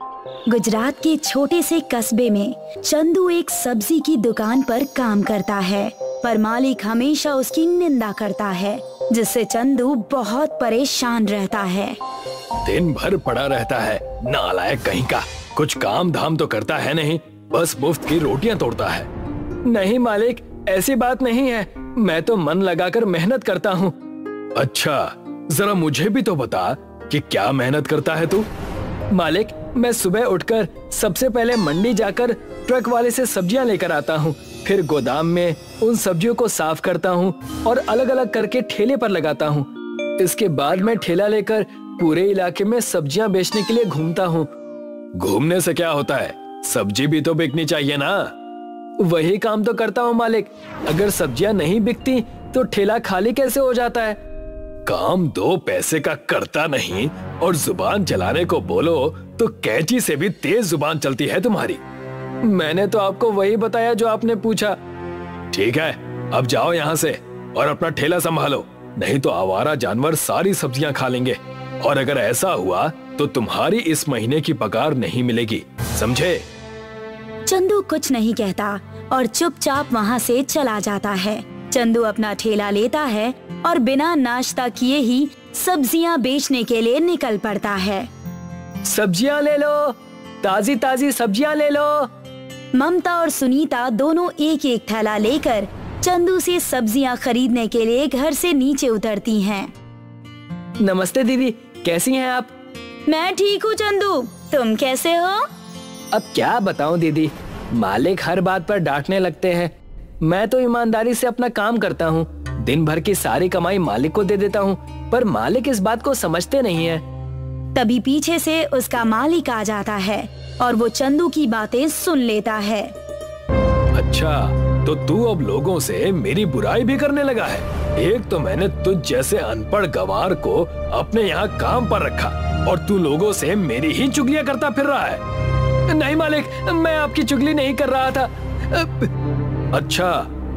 गुजरात के छोटे से कस्बे में चंदू एक सब्जी की दुकान पर काम करता है, पर मालिक हमेशा उसकी निंदा करता है, जिससे चंदू बहुत परेशान रहता है। दिन भर पड़ा रहता है, नालायक कहीं का। कुछ काम धाम तो करता है नहीं, बस मुफ्त की रोटियां तोड़ता है। नहीं मालिक, ऐसी बात नहीं है, मैं तो मन लगाकर मेहनत करता हूँ। अच्छा, जरा मुझे भी तो बता कि क्या मेहनत करता है तू? मालिक, मैं सुबह उठकर सबसे पहले मंडी जाकर ट्रक वाले से सब्जियां लेकर आता हूँ, फिर गोदाम में उन सब्जियों को साफ करता हूँ और अलग अलग करके ठेले पर लगाता हूँ। इसके बाद मैं ठेला लेकर पूरे इलाके में सब्जियां बेचने के लिए घूमता हूँ। घूमने से क्या होता है, सब्जी भी तो बिकनी चाहिए ना। वही काम तो करता हूँ मालिक, अगर सब्जियां नहीं बिकती तो ठेला खाली कैसे हो जाता है। काम 2 पैसे का करता नहीं और जुबान चलाने को बोलो तो कैंची से भी तेज जुबान चलती है तुम्हारी। मैंने तो आपको वही बताया जो आपने पूछा। ठीक है, अब जाओ यहाँ से और अपना ठेला संभालो, नहीं तो आवारा जानवर सारी सब्जियां खा लेंगे, और अगर ऐसा हुआ तो तुम्हारी इस महीने की पगार नहीं मिलेगी, समझे? चंदू कुछ नहीं कहता और चुपचाप वहाँ से चला जाता है। चंदू अपना ठेला लेता है और बिना नाश्ता किए ही सब्जियां बेचने के लिए निकल पड़ता है। सब्जियां ले लो, ताजी ताजी सब्जियां ले लो। ममता और सुनीता दोनों एक एक थैला लेकर चंदू से सब्जियां खरीदने के लिए घर से नीचे उतरती हैं। नमस्ते दीदी, कैसी हैं आप? मैं ठीक हूँ चंदू, तुम कैसे हो? अब क्या बताऊं दीदी, मालिक हर बात पर डांटने लगते हैं। मैं तो ईमानदारी से अपना काम करता हूँ, दिन भर की सारी कमाई मालिक को दे देता हूँ, पर मालिक इस बात को समझते नहीं है। तभी पीछे से उसका मालिक आ जाता है और वो चंदू की बातें सुन लेता है। अच्छा, तो तू अब लोगों से मेरी बुराई भी करने लगा है। एक तो मैंने तुझ जैसे अनपढ़ गंवार को अपने यहाँ काम पर रखा और तू लोगों से मेरी ही चुगलियां करता फिर रहा है। नहीं मालिक, मैं आपकी चुगली नहीं कर रहा था। अच्छा,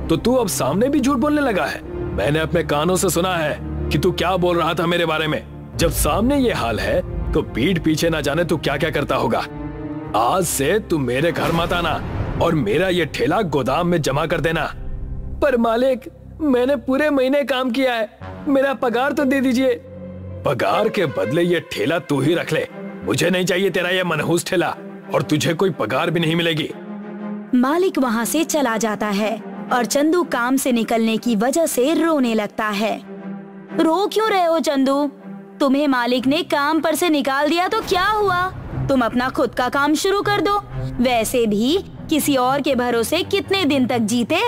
तो तू अब सामने भी झूठ बोलने लगा है। मैंने अपने कानों से सुना है कि तू क्या बोल रहा था मेरे बारे में। जब सामने ये हाल है तो पीठ पीछे ना जाने तू क्या क्या करता होगा। आज से तू मेरे घर मत आना और मेरा ये ठेला गोदाम में जमा कर देना। पर मालिक, मैंने पूरे महीने काम किया है, मेरा पगार तो दे दीजिए। पगार के बदले ये ठेला तू ही रख ले, मुझे नहीं चाहिए तेरा ये मनहूस ठेला, और तुझे कोई पगार भी नहीं मिलेगी। मालिक वहाँ से चला जाता है और चंदू काम से निकलने की वजह से रोने लगता है। रो क्यों रहे हो चंदू? तुम्हें मालिक ने काम पर से निकाल दिया तो क्या हुआ? तुम अपना खुद का काम शुरू कर दो। वैसे भी किसी और के भरोसे कितने दिन तक जीते?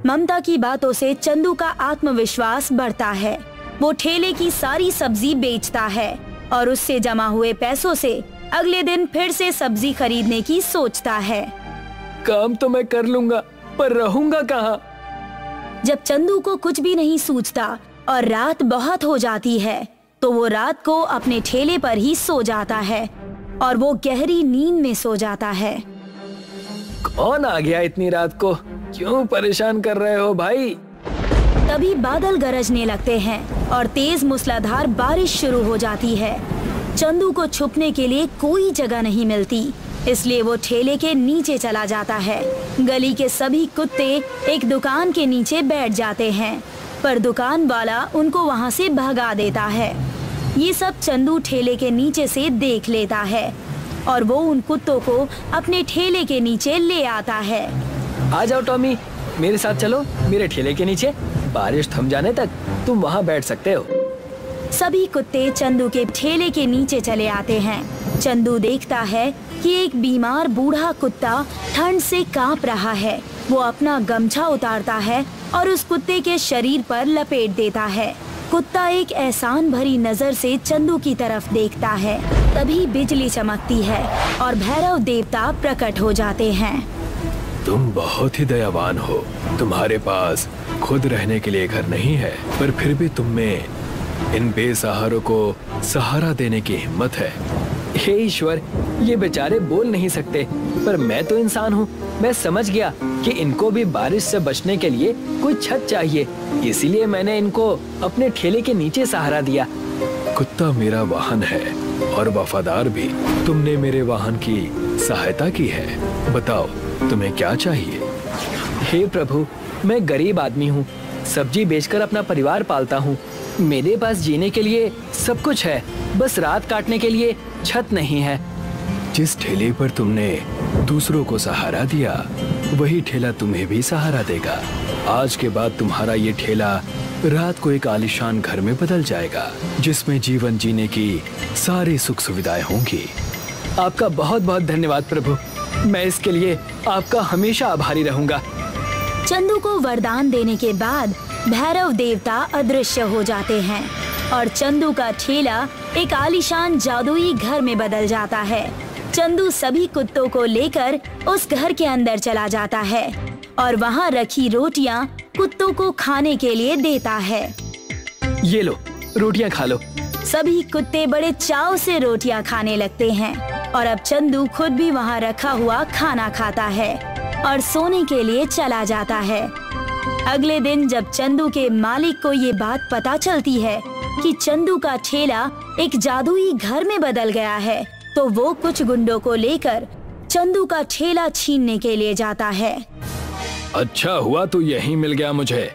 ममता की बातों से चंदू का आत्मविश्वास बढ़ता है। वो ठेले की सारी सब्जी बेचता है और उससे जमा हुए पैसों से अगले दिन फिर से सब्जी खरीदने की सोचता है। काम तो मैं कर लूंगा, पर रहूंगा कहाँ? जब चंदू को कुछ भी नहीं सूझता और रात बहुत हो जाती है तो वो रात को अपने ठेले पर ही सो जाता है और वो गहरी नींद में सो जाता है। कौन आ गया इतनी रात को? क्यों परेशान कर रहे हो भाई? तभी बादल गरजने लगते हैं और तेज मूसलाधार बारिश शुरू हो जाती है। चंदू को छुपने के लिए कोई जगह नहीं मिलती, इसलिए वो ठेले के नीचे चला जाता है। गली के सभी कुत्ते एक दुकान के नीचे बैठ जाते हैं, पर दुकान वाला उनको वहाँ से भगा देता है। ये सब चंदू ठेले के नीचे से देख लेता है और वो उन कुत्तों को अपने ठेले के नीचे ले आता है। आ जाओ टॉमी, मेरे साथ चलो मेरे ठेले के नीचे। बारिश थम जाने तक तुम वहाँ बैठ सकते हो। सभी कुत्ते चंदू के ठेले के नीचे चले आते हैं। चंदू देखता है कि एक बीमार बूढ़ा कुत्ता ठंड से कांप रहा है। वो अपना गमछा उतारता है और उस कुत्ते के शरीर पर लपेट देता है। कुत्ता एक एहसान भरी नजर से चंदू की तरफ देखता है। तभी बिजली चमकती है और भैरव देवता प्रकट हो जाते हैं। तुम बहुत ही दयावान हो। तुम्हारे पास खुद रहने के लिए घर नहीं है, पर फिर भी तुम में इन बेसहारों को सहारा देने की हिम्मत है। हे ईश्वर, ये बेचारे बोल नहीं सकते, पर मैं तो इंसान हूँ। मैं समझ गया कि इनको भी बारिश से बचने के लिए कोई छत चाहिए, इसीलिए मैंने इनको अपने ठेले के नीचे सहारा दिया। कुत्ता मेरा वाहन है, और वफादार भी। तुमने मेरे वाहन की सहायता की है। बताओ तुम्हें क्या चाहिए? हे प्रभु, मैं गरीब आदमी हूँ, सब्जी बेचकर अपना परिवार पालता हूँ। मेरे पास जीने के लिए सब कुछ है, बस रात काटने के लिए छत नहीं है। जिस ठेले पर तुमने दूसरों को सहारा दिया, वही ठेला तुम्हें भी सहारा देगा। आज के बाद तुम्हारा ये ठेला रात को एक आलीशान घर में बदल जाएगा, जिसमें जीवन जीने की सारी सुख सुविधाएं होंगी। आपका बहुत बहुत धन्यवाद प्रभु, मैं इसके लिए आपका हमेशा आभारी रहूंगा। चंदू को वरदान देने के बाद भैरव देवता अदृश्य हो जाते हैं और चंदू का ठेला एक आलीशान जादुई घर में बदल जाता है। चंदू सभी कुत्तों को लेकर उस घर के अंदर चला जाता है और वहाँ रखी रोटियां कुत्तों को खाने के लिए देता है। ये लो, रोटियां खा लो। सभी कुत्ते बड़े चाव से रोटियां खाने लगते हैं और अब चंदू खुद भी वहाँ रखा हुआ खाना खाता है और सोने के लिए चला जाता है। अगले दिन जब चंदू के मालिक को ये बात पता चलती है कि चंदू का ठेला एक जादुई घर में बदल गया है, तो वो कुछ गुंडों को लेकर चंदू का ठेला छीनने के लिए जाता है। अच्छा हुआ तू यहीं मिल गया मुझे।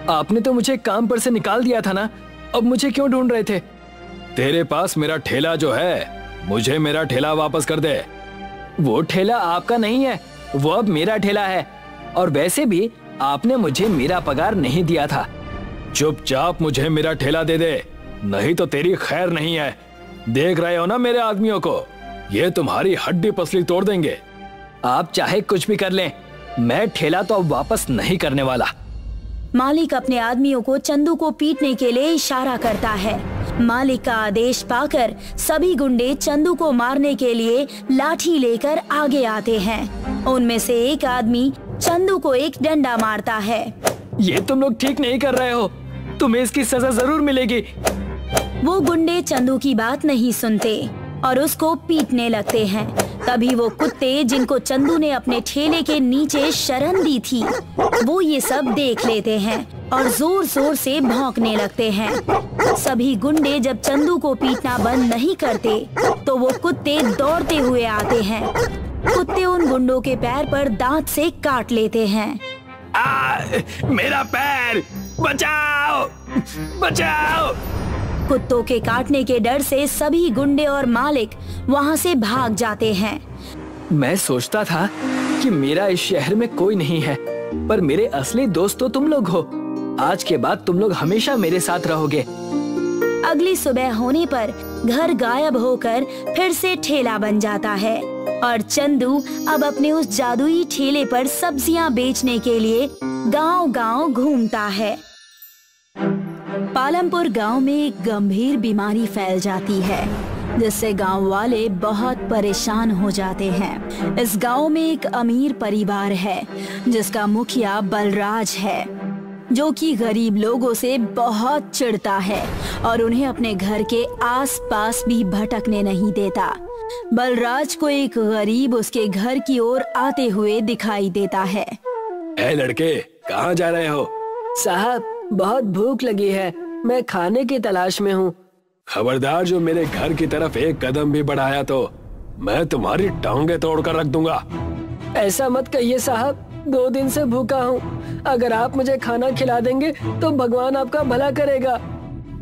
आपने तो मुझे काम पर से निकाल दिया था ना, अब मुझे क्यों ढूंढ रहे थे? तेरे पास मेरा ठेला जो है, मुझे मेरा ठेला वापस कर दे। वो ठेला आपका नहीं है, वो अब मेरा ठेला है। और वैसे भी आपने मुझे मेरा पगार नहीं दिया था। चुपचाप मुझे मेरा ठेला दे दे, नहीं तो तेरी खैर नहीं है। देख रहे हो ना मेरे आदमियों को, ये तुम्हारी हड्डी पसली तोड़ देंगे। आप चाहे कुछ भी कर लें, मैं ठेला तो अब वापस नहीं करने वाला। मालिक अपने आदमियों को चंदू को पीटने के लिए इशारा करता है। मालिक का आदेश पाकर सभी गुंडे चंदू को मारने के लिए लाठी लेकर आगे आते हैं। उनमें से एक आदमी चंदू को एक डंडा मारता है। ये तुम लोग ठीक नहीं कर रहे हो, तुम्हें इसकी सजा जरूर मिलेगी। वो गुंडे चंदू की बात नहीं सुनते और उसको पीटने लगते हैं। तभी वो कुत्ते जिनको चंदू ने अपने ठेले के नीचे शरण दी थी, वो ये सब देख लेते हैं और जोर जोर से भौंकने लगते हैं। सभी गुंडे जब चंदू को पीटना बंद नहीं करते, तो वो कुत्ते दौड़ते हुए आते हैं। कुत्ते उन गुंडों के पैर पर दांत से काट लेते हैं। मेरा पैर, बचाओ, बचाओ। कुत्तों के काटने के डर से सभी गुंडे और मालिक वहाँ से भाग जाते हैं। मैं सोचता था कि मेरा इस शहर में कोई नहीं है, पर मेरे असली दोस्त तो तुम लोग हो। आज के बाद तुम लोग हमेशा मेरे साथ रहोगे। अगली सुबह होने पर घर गायब होकर फिर से ठेला बन जाता है और चंदू अब अपने उस जादुई ठेले पर सब्जियां बेचने के लिए गांव-गांव घूमता है। पालमपुर गांव में एक गंभीर बीमारी फैल जाती है, जिससे गांव वाले बहुत परेशान हो जाते हैं। इस गांव में एक अमीर परिवार है जिसका मुखिया बलराज है, जो कि गरीब लोगों से बहुत चिढ़ता है और उन्हें अपने घर के आसपास भी भटकने नहीं देता। बलराज को एक गरीब उसके घर की ओर आते हुए दिखाई देता है। ए लड़के, कहाँ जा रहे हो? साहब, बहुत भूख लगी है, मैं खाने की तलाश में हूँ। खबरदार, जो मेरे घर की तरफ एक कदम भी बढ़ाया तो मैं तुम्हारी टांगे तोड़कर रख दूंगा। ऐसा मत कहिए साहब, 2 दिन से भूखा हूँ। अगर आप मुझे खाना खिला देंगे तो भगवान आपका भला करेगा।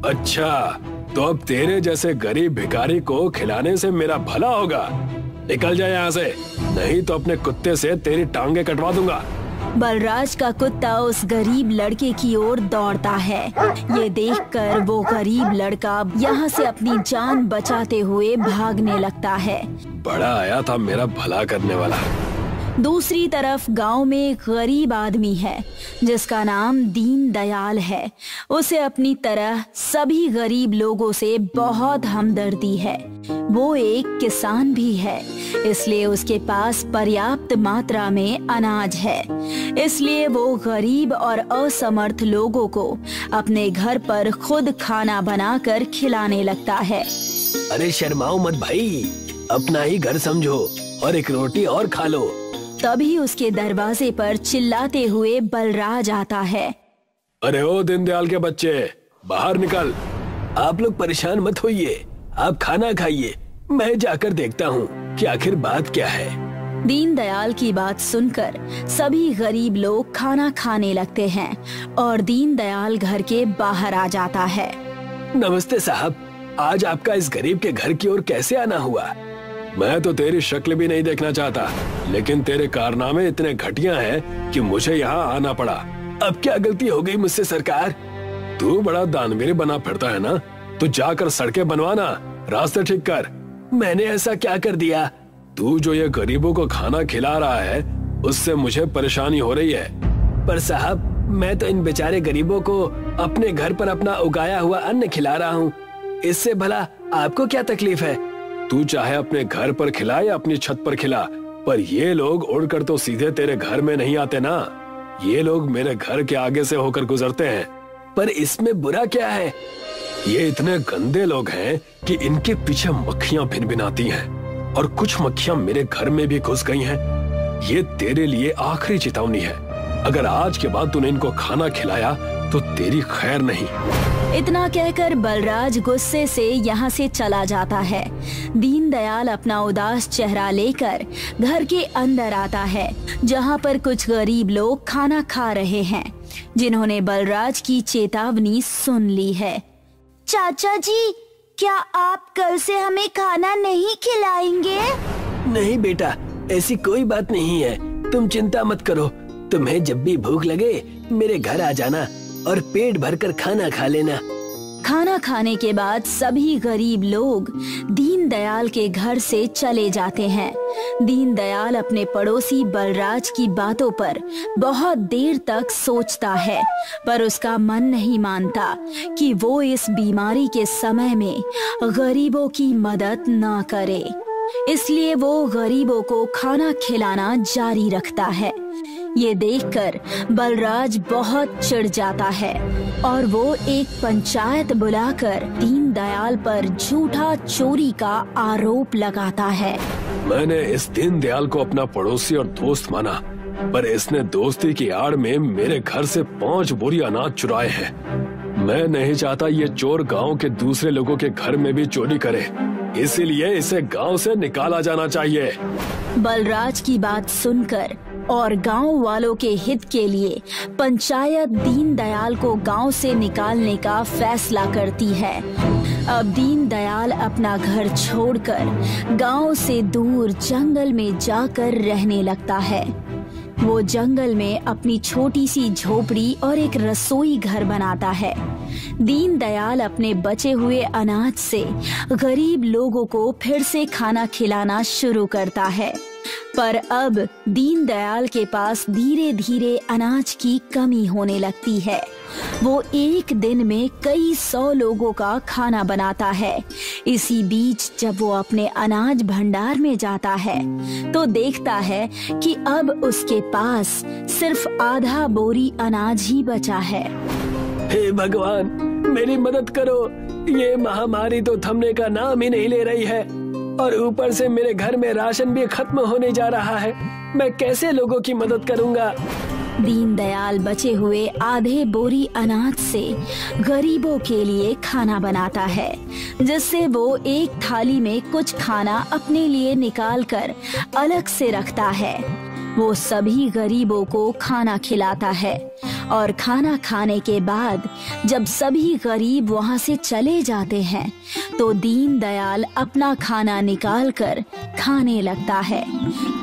अच्छा, तो अब तेरे जैसे गरीब भिखारी को खिलाने से मेरा भला होगा? निकल जाए यहाँ से, नहीं तो अपने कुत्ते से तेरी टांगे कटवा दूंगा। बलराज का कुत्ता उस गरीब लड़के की ओर दौड़ता है। ये देखकर वो गरीब लड़का यहाँ से अपनी जान बचाते हुए भागने लगता है। बड़ा आया था मेरा भला करने वाला। दूसरी तरफ गांव में एक गरीब आदमी है जिसका नाम दीन दयाल है। उसे अपनी तरह सभी गरीब लोगों से बहुत हमदर्दी है। वो एक किसान भी है, इसलिए उसके पास पर्याप्त मात्रा में अनाज है। इसलिए वो गरीब और असमर्थ लोगों को अपने घर पर खुद खाना बनाकर खिलाने लगता है। अरे शर्माओ मत भाई, अपना ही घर समझो और एक रोटी और खा लो। तभी उसके दरवाजे पर चिल्लाते हुए बलराज आता है। अरे ओ दीनदयाल के बच्चे, बाहर निकल। आप लोग परेशान मत होइए, आप खाना खाइए, मैं जाकर देखता हूँ कि आखिर बात क्या है। दीनदयाल की बात सुनकर सभी गरीब लोग खाना खाने लगते हैं और दीनदयाल घर के बाहर आ जाता है। नमस्ते साहब, आज आपका इस गरीब के घर की ओर कैसे आना हुआ? मैं तो तेरी शक्ल भी नहीं देखना चाहता, लेकिन तेरे कारनामे इतने घटिया हैं कि मुझे यहाँ आना पड़ा। अब क्या गलती हो गई मुझसे सरकार? तू बड़ा दानवीर बना फिरता है ना, तो जाकर सड़कें बनवाना, रास्ते ठीक कर। मैंने ऐसा क्या कर दिया? तू जो ये गरीबों को खाना खिला रहा है, उससे मुझे परेशानी हो रही है। पर साहब, मैं तो इन बेचारे गरीबों को अपने घर पर अपना उगाया हुआ अन्न खिला रहा हूँ, इससे भला आपको क्या तकलीफ है? तू चाहे अपने घर पर खिला या अपनी छत पर खिला, पर ये लोग उड़कर तो सीधे तेरे घर में नहीं आते ना। ये लोग मेरे घर के आगे से होकर गुजरते हैं। पर इसमें बुरा क्या है? ये इतने गंदे लोग हैं कि इनके पीछे मक्खियां भिनभिनाती हैं और कुछ मक्खियां मेरे घर में भी घुस गई हैं। ये तेरे लिए आखिरी चेतावनी है। अगर आज के बाद तूने इनको खाना खिलाया तो तेरी खैर नहीं। इतना कहकर बलराज गुस्से से यहाँ से चला जाता है। दीनदयाल अपना उदास चेहरा लेकर घर के अंदर आता है, जहाँ पर कुछ गरीब लोग खाना खा रहे हैं, जिन्होंने बलराज की चेतावनी सुन ली है। चाचा जी, क्या आप कल से हमें खाना नहीं खिलाएंगे? नहीं बेटा, ऐसी कोई बात नहीं है, तुम चिंता मत करो। तुम्हें जब भी भूख लगे मेरे घर आ जाना और पेट भरकर खाना खा लेना। खाना खाने के बाद सभी गरीब लोग दीनदयाल के घर से चले जाते हैं। दीनदयाल अपने पड़ोसी बलराज की बातों पर बहुत देर तक सोचता है, पर उसका मन नहीं मानता कि वो इस बीमारी के समय में गरीबों की मदद ना करे। इसलिए वो गरीबों को खाना खिलाना जारी रखता है। ये देखकर बलराज बहुत चिढ़ जाता है और वो एक पंचायत बुलाकर दीनदयाल पर झूठा चोरी का आरोप लगाता है। मैंने इस दीनदयाल को अपना पड़ोसी और दोस्त माना, पर इसने दोस्ती की आड़ में मेरे घर से 5 बोरी अनाज चुराए हैं। मैं नहीं चाहता ये चोर गांव के दूसरे लोगों के घर में भी चोरी करे, इसीलिए इसे गांव से निकाला जाना चाहिए। बलराज की बात सुनकर और गांव वालों के हित के लिए पंचायत दीनदयाल को गांव से निकालने का फैसला करती है। अब दीनदयाल अपना घर छोड़कर गांव से दूर जंगल में जाकर रहने लगता है। वो जंगल में अपनी छोटी सी झोपड़ी और एक रसोई घर बनाता है। दीनदयाल अपने बचे हुए अनाज से गरीब लोगों को फिर से खाना खिलाना शुरू करता है, पर अब दीनदयाल के पास धीरे धीरे अनाज की कमी होने लगती है। वो एक दिन में कई 100 लोगों का खाना बनाता है। इसी बीच जब वो अपने अनाज भंडार में जाता है तो देखता है कि अब उसके पास सिर्फ आधा बोरी अनाज ही बचा है। हे भगवान, मेरी मदद करो, ये महामारी तो थमने का नाम ही नहीं ले रही है और ऊपर से मेरे घर में राशन भी खत्म होने जा रहा है। मैं कैसे लोगों की मदद करूंगा? दीनदयाल बचे हुए आधे बोरी अनाज से गरीबों के लिए खाना बनाता है, जिससे वो एक थाली में कुछ खाना अपने लिए निकालकर अलग से रखता है। वो सभी गरीबों को खाना खिलाता है और खाना खाने के बाद जब सभी गरीब वहाँ से चले जाते हैं तो दीनदयाल अपना खाना निकालकर खाने लगता है।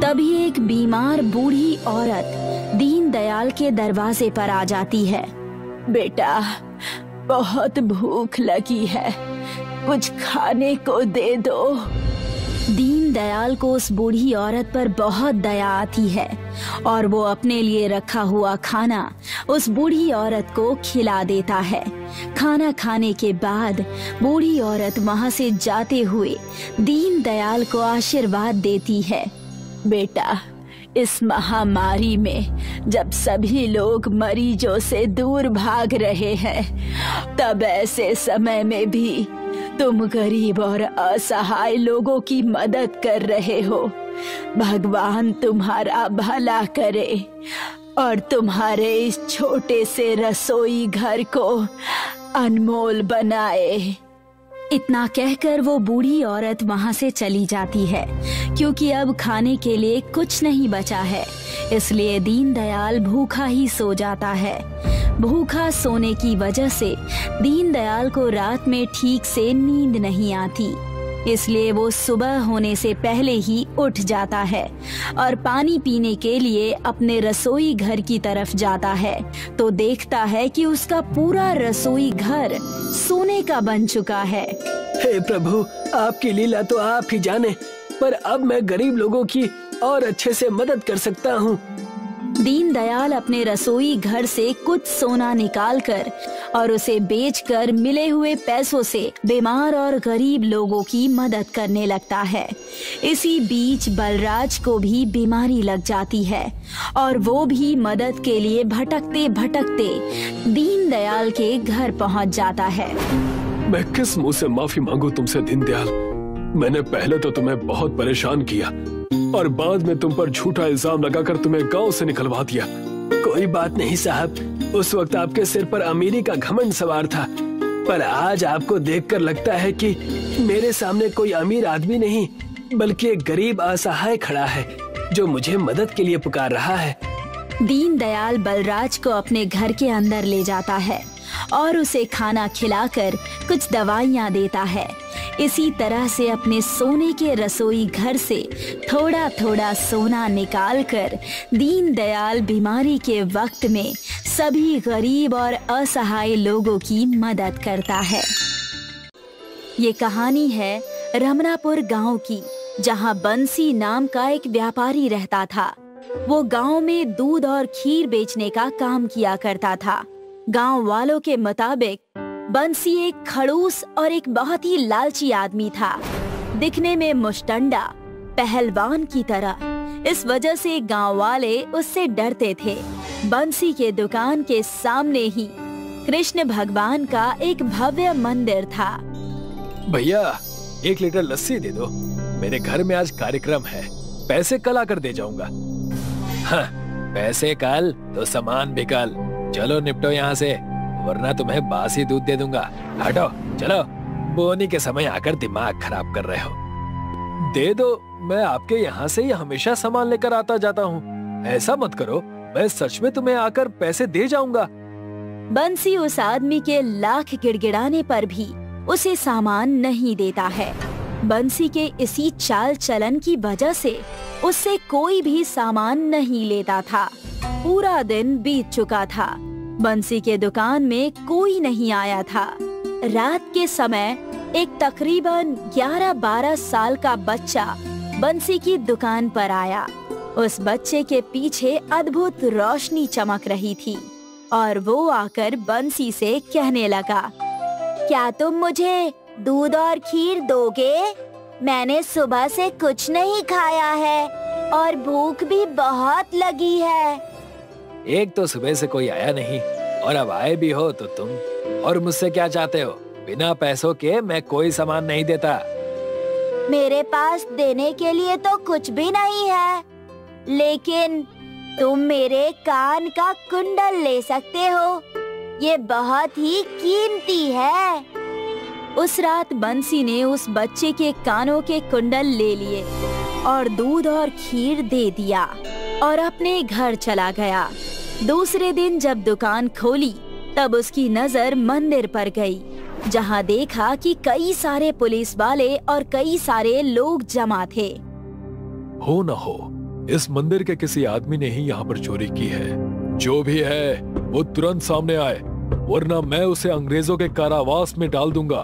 तभी एक बीमार बूढ़ी औरत दीनदयाल के दरवाजे पर आ जाती है। बेटा, बहुत भूख लगी है, कुछ खाने को दे दो। दीनदयाल को उस बूढ़ी औरत पर बहुत दया आती है और वो अपने लिए रखा हुआ खाना उस बूढ़ी औरत को खिला देता है। खाना खाने के बाद बूढ़ी औरत वहाँ से जाते हुए दीनदयाल को आशीर्वाद देती है। बेटा, इस महामारी में जब सभी लोग मरीजों से दूर भाग रहे हैं, तब ऐसे समय में भी तुम गरीब और असहाय लोगों की मदद कर रहे हो। भगवान तुम्हारा भला करे और तुम्हारे इस छोटे से रसोई घर को अनमोल बनाए। इतना कहकर वो बूढ़ी औरत वहाँ से चली जाती है, क्योंकि अब खाने के लिए कुछ नहीं बचा है। इसलिए दीनदयाल भूखा ही सो जाता है। भूखा सोने की वजह से दीनदयाल को रात में ठीक से नींद नहीं आती। इसलिए वो सुबह होने से पहले ही उठ जाता है और पानी पीने के लिए अपने रसोई घर की तरफ जाता है, तो देखता है कि उसका पूरा रसोई घर सोने का बन चुका है। हे प्रभु, आपकी लीला तो आप ही जाने, पर अब मैं गरीब लोगों की और अच्छे से मदद कर सकता हूँ। दीनदयाल अपने रसोई घर से कुछ सोना निकालकर और उसे बेचकर मिले हुए पैसों से बीमार और गरीब लोगों की मदद करने लगता है। इसी बीच बलराज को भी बीमारी लग जाती है और वो भी मदद के लिए भटकते भटकते दीनदयाल के घर पहुंच जाता है। मैं किस मुंह से माफी मांगू तुमसे दीनदयाल। मैंने पहले तो तुम्हें बहुत परेशान किया और बाद में तुम पर झूठा इल्जाम लगाकर तुम्हें गांव से निकलवा दिया। कोई बात नहीं साहब, उस वक्त आपके सिर पर अमीरी का घमंड सवार था, पर आज आपको देखकर लगता है कि मेरे सामने कोई अमीर आदमी नहीं बल्कि एक गरीब असहाय खड़ा है जो मुझे मदद के लिए पुकार रहा है। दीनदयाल बलराज को अपने घर के अंदर ले जाता है और उसे खाना खिलाकर कुछ दवाइयाँ देता है। इसी तरह से अपने सोने के रसोई घर से थोड़ा थोड़ा सोना निकालकर दीनदयाल बीमारी के वक्त में सभी गरीब और असहाय लोगों की मदद करता है। ये कहानी है रमनापुर गांव की, जहां बंसी नाम का एक व्यापारी रहता था। वो गांव में दूध और खीर बेचने का काम किया करता था। गांव वालों के मुताबिक बंसी एक खड़ूस और एक बहुत ही लालची आदमी था, दिखने में मुश्तंडा, पहलवान की तरह। इस वजह से गांव वाले उससे डरते थे। बंसी के दुकान के सामने ही कृष्ण भगवान का एक भव्य मंदिर था। भैया 1 लीटर लस्सी दे दो, मेरे घर में आज कार्यक्रम है, पैसे कल आकर दे जाऊंगा। हाँ, पैसे कल तो सामान भी कल। चलो निपटो यहाँ से, वरना तुम्हें बासी दूध दे दूंगा। हटो चलो, बोनी के समय आकर दिमाग खराब कर रहे हो। दे दो, मैं आपके यहाँ से ही हमेशा सामान लेकर आता जाता हूँ। ऐसा मत करो, मैं सच में तुम्हें आकर पैसे दे जाऊंगा। बंसी उस आदमी के लाख गिड़गिड़ाने पर भी उसे सामान नहीं देता है। बंसी के इसी चाल चलन की वजह से उससे कोई भी सामान नहीं लेता था। पूरा दिन बीत चुका था, बंसी के दुकान में कोई नहीं आया था। रात के समय एक तकरीबन 11-12 साल का बच्चा बंसी की दुकान पर आया। उस बच्चे के पीछे अद्भुत रोशनी चमक रही थी और वो आकर बंसी से कहने लगा, क्या तुम मुझे दूध और खीर दोगे? मैंने सुबह से कुछ नहीं खाया है और भूख भी बहुत लगी है। एक तो सुबह से कोई आया नहीं और अब आए भी हो तो तुम, और मुझसे क्या चाहते हो? बिना पैसों के मैं कोई सामान नहीं देता। मेरे पास देने के लिए तो कुछ भी नहीं है, लेकिन तुम मेरे कान का कुंडल ले सकते हो, ये बहुत ही कीमती है। उस रात बंसी ने उस बच्चे के कानों के कुंडल ले लिए और दूध और खीर दे दिया और अपने घर चला गया। दूसरे दिन जब दुकान खोली तब उसकी नजर मंदिर पर गई, जहां देखा कि कई सारे पुलिस वाले और कई सारे लोग जमा थे। हो न हो इस मंदिर के किसी आदमी ने ही यहाँ पर चोरी की है। जो भी है वो तुरंत सामने आए, वरना मैं उसे अंग्रेजों के कारावास में डाल दूंगा।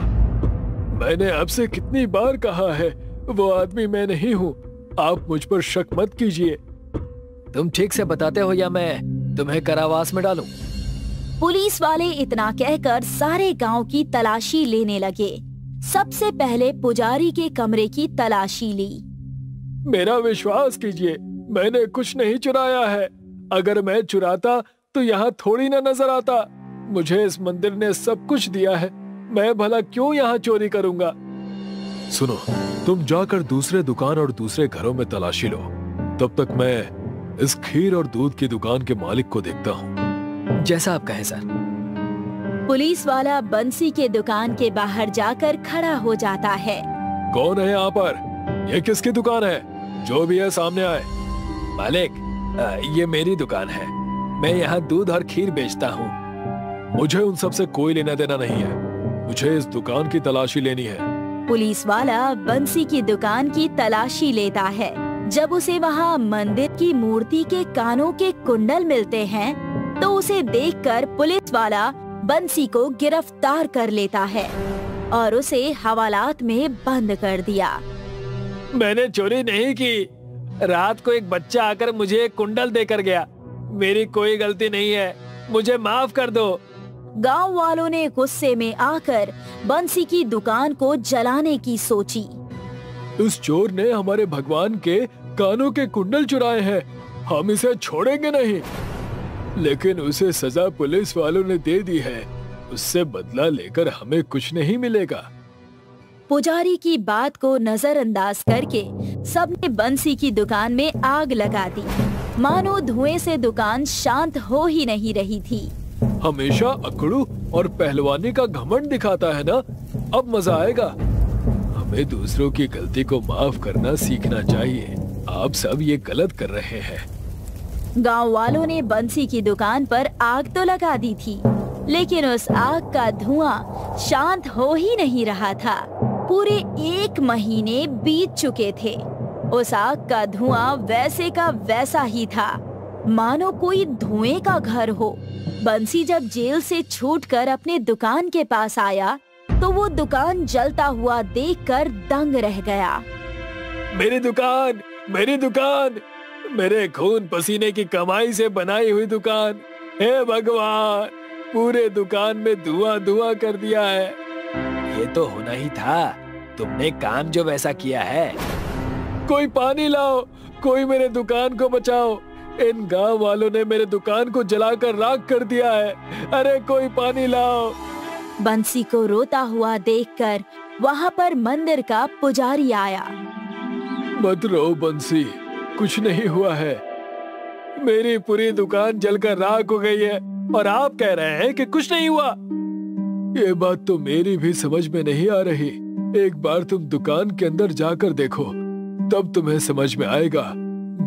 मैंने आपसे कितनी बार कहा है, वो आदमी मैं नहीं हूँ, आप मुझ पर शक मत कीजिए। तुम ठीक से बताते हो या मैं तुम्हें कारावास में डालूं? पुलिस वाले इतना कहकर सारे गांव की तलाशी लेने लगे। सबसे पहले पुजारी के कमरे की तलाशी ली। मेरा विश्वास कीजिए, मैंने कुछ नहीं चुराया है। अगर मैं चुराता तो यहाँ थोड़ी ना नजर आता। मुझे इस मंदिर ने सब कुछ दिया है, मैं भला क्यों यहाँ चोरी करूँगा? सुनो, तुम जाकर दूसरे दुकान और दूसरे घरों में तलाशी लो, तब तक मैं इस खीर और दूध की दुकान के मालिक को देखता हूँ। जैसा आप कहें सर। पुलिस वाला बंसी के दुकान के बाहर जाकर खड़ा हो जाता है। कौन है यहाँ पर? ये किसकी दुकान है? जो भी है सामने आए। मालिक, ये मेरी दुकान है। मैं यहाँ दूध और खीर बेचता हूँ। मुझे उन सब से कोई लेना देना नहीं है। मुझे इस दुकान की तलाशी लेनी है। पुलिस वाला बंसी की दुकान की तलाशी लेता है। जब उसे वहाँ मंदिर की मूर्ति के कानों के कुंडल मिलते हैं, तो उसे देखकर पुलिस वाला बंसी को गिरफ्तार कर लेता है और उसे हवालात में बंद कर दिया। मैंने चोरी नहीं की। रात को एक बच्चा आकर मुझे एक कुंडल देकर गया। मेरी कोई गलती नहीं है। मुझे माफ कर दो। गांव वालों ने गुस्से में आकर बंसी की दुकान को जलाने की सोची। इस चोर ने हमारे भगवान के कानों के कुंडल चुराए हैं। हम इसे छोड़ेंगे नहीं। लेकिन उसे सजा पुलिस वालों ने दे दी है। उससे बदला लेकर हमें कुछ नहीं मिलेगा। पुजारी की बात को नजरअंदाज करके सबने बंसी की दुकान में आग लगा दी। मानो धुएं से दुकान शांत हो ही नहीं रही थी। हमेशा अकड़ू और पहलवानी का घमंड दिखाता है ना। अब मजा आएगा। हमें दूसरों की गलती को माफ करना सीखना चाहिए। आप सब ये गलत कर रहे हैं। गांव वालों ने बंसी की दुकान पर आग तो लगा दी थी, लेकिन उस आग का धुआं शांत हो ही नहीं रहा था। पूरे 1 महीने बीत चुके थे। उस आग का धुआं वैसे का वैसा ही था, मानो कोई धुएं का घर हो। बंसी जब जेल से छूटकर अपने दुकान के पास आया, तो वो दुकान जलता हुआ देखकर दंग रह गया। मेरी दुकान, मेरी दुकान, मेरे खून पसीने की कमाई से बनाई हुई दुकान। हे भगवान, पूरे दुकान में धुआं धुआं कर दिया है। ये तो होना ही था। तुमने काम जो वैसा किया है। कोई पानी लाओ, कोई मेरे दुकान को बचाओ। इन गांव वालों ने मेरे दुकान को जलाकर राख कर दिया है। अरे कोई पानी लाओ। बंसी को रोता हुआ देखकर वहाँ पर मंदिर का पुजारी आया। मत रो बंसी, कुछ नहीं हुआ है। मेरी पूरी दुकान जलकर राख हो गई है और आप कह रहे हैं कि कुछ नहीं हुआ। ये बात तो मेरी भी समझ में नहीं आ रही। एक बार तुम दुकान के अंदर जाकर देखो, तब तुम्हें समझ में आएगा।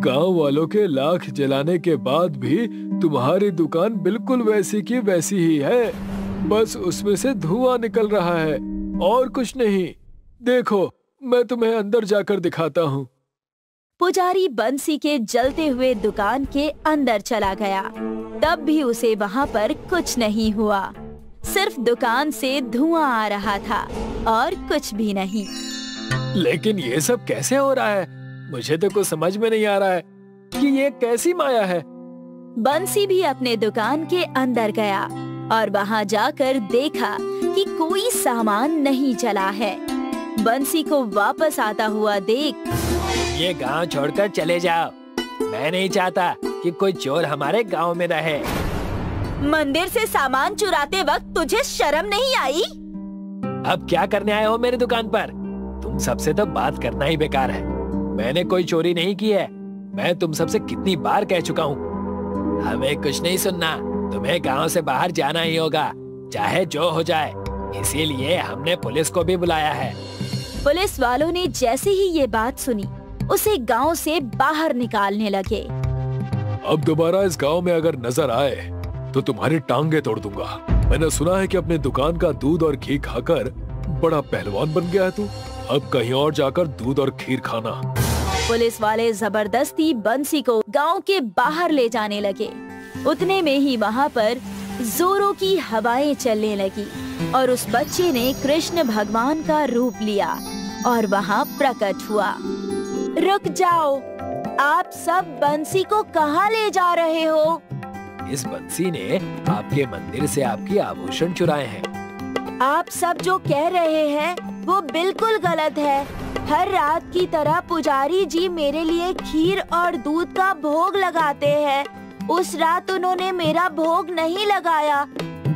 गांव वालों के लाख जलाने के बाद भी तुम्हारी दुकान बिल्कुल वैसी की वैसी ही है। बस उसमें से धुआं निकल रहा है और कुछ नहीं। देखो, मैं तुम्हें अंदर जाकर दिखाता हूँ। पुजारी बंसी के जलते हुए दुकान के अंदर चला गया। तब भी उसे वहाँ पर कुछ नहीं हुआ। सिर्फ दुकान से धुआं आ रहा था और कुछ भी नहीं। लेकिन ये सब कैसे हो रहा है? मुझे तो कुछ समझ में नहीं आ रहा है कि ये कैसी माया है। बंसी भी अपने दुकान के अंदर गया और वहाँ जाकर देखा कि कोई सामान नहीं चला है। बंसी को वापस आता हुआ देख ये गांव छोड़कर चले जाओ। मैं नहीं चाहता कि कोई चोर हमारे गांव में रहे। मंदिर से सामान चुराते वक्त तुझे शर्म नहीं आई? अब क्या करने आए हो मेरी दुकान पर? तुम सबसे तो बात करना ही बेकार है। मैंने कोई चोरी नहीं की है। मैं तुम सबसे कितनी बार कह चुका हूँ। हमें कुछ नहीं सुनना। तुम्हें गांव से बाहर जाना ही होगा, चाहे जो हो जाए। इसीलिए हमने पुलिस को भी बुलाया है। पुलिस वालों ने जैसे ही ये बात सुनी, उसे गांव से बाहर निकालने लगे। अब दोबारा इस गांव में अगर नजर आए तो तुम्हारी टांगे तोड़ दूंगा। मैंने सुना है कि अपने दुकान का दूध और घी खाकर बड़ा पहलवान बन गया है तू। अब कहीं और जाकर दूध और खीर खाना। पुलिस वाले जबरदस्ती बंसी को गांव के बाहर ले जाने लगे। उतने में ही वहाँ पर जोरों की हवाएं चलने लगी और उस बच्चे ने कृष्ण भगवान का रूप लिया और वहाँ प्रकट हुआ। रुक जाओ, आप सब बंसी को कहाँ ले जा रहे हो? इस बंसी ने आपके मंदिर से आपकी आभूषण चुराए हैं। आप सब जो कह रहे हैं वो बिल्कुल गलत है। हर रात की तरह पुजारी जी मेरे लिए खीर और दूध का भोग लगाते हैं। उस रात उन्होंने मेरा भोग नहीं लगाया।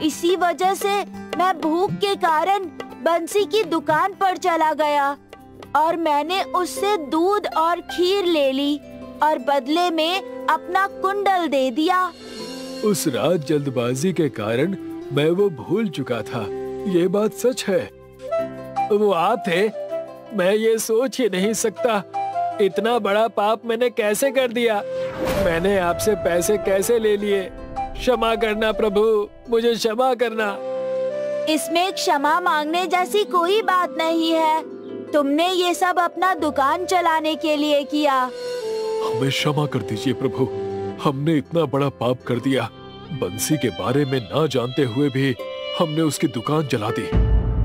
इसी वजह से मैं भूख के कारण बंसी की दुकान पर चला गया और मैंने उससे दूध और खीर ले ली और बदले में अपना कुंडल दे दिया। उस रात जल्दबाजी के कारण मैं वो भूल चुका था, ये बात सच है। वो आप थे? मैं ये सोच ही नहीं सकता, इतना बड़ा पाप मैंने कैसे कर दिया। मैंने आपसे पैसे कैसे ले लिए। क्षमा करना प्रभु, मुझे क्षमा करना। इसमें क्षमा मांगने जैसी कोई बात नहीं है। तुमने ये सब अपना दुकान चलाने के लिए किया। हमें क्षमा कर दीजिए प्रभु, हमने इतना बड़ा पाप कर दिया। बंसी के बारे में ना जानते हुए भी हमने उसकी दुकान जला दी।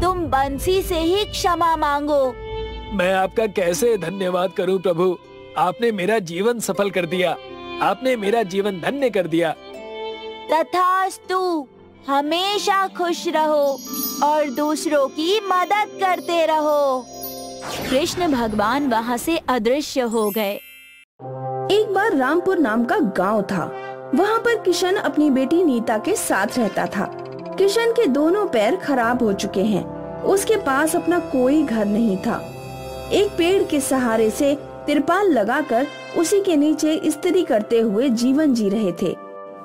तुम बंसी से ही क्षमा मांगो। मैं आपका कैसे धन्यवाद करूं प्रभु, आपने मेरा जीवन सफल कर दिया, आपने मेरा जीवन धन्य कर दिया। तथास्तु, हमेशा खुश रहो और दूसरों की मदद करते रहो। कृष्ण भगवान वहाँ से अदृश्य हो गए। एक बार रामपुर नाम का गांव था। वहाँ पर किशन अपनी बेटी नीता के साथ रहता था। किशन के दोनों पैर खराब हो चुके हैं। उसके पास अपना कोई घर नहीं था। एक पेड़ के सहारे से तिरपाल लगाकर उसी के नीचे इस्त्री करते हुए जीवन जी रहे थे।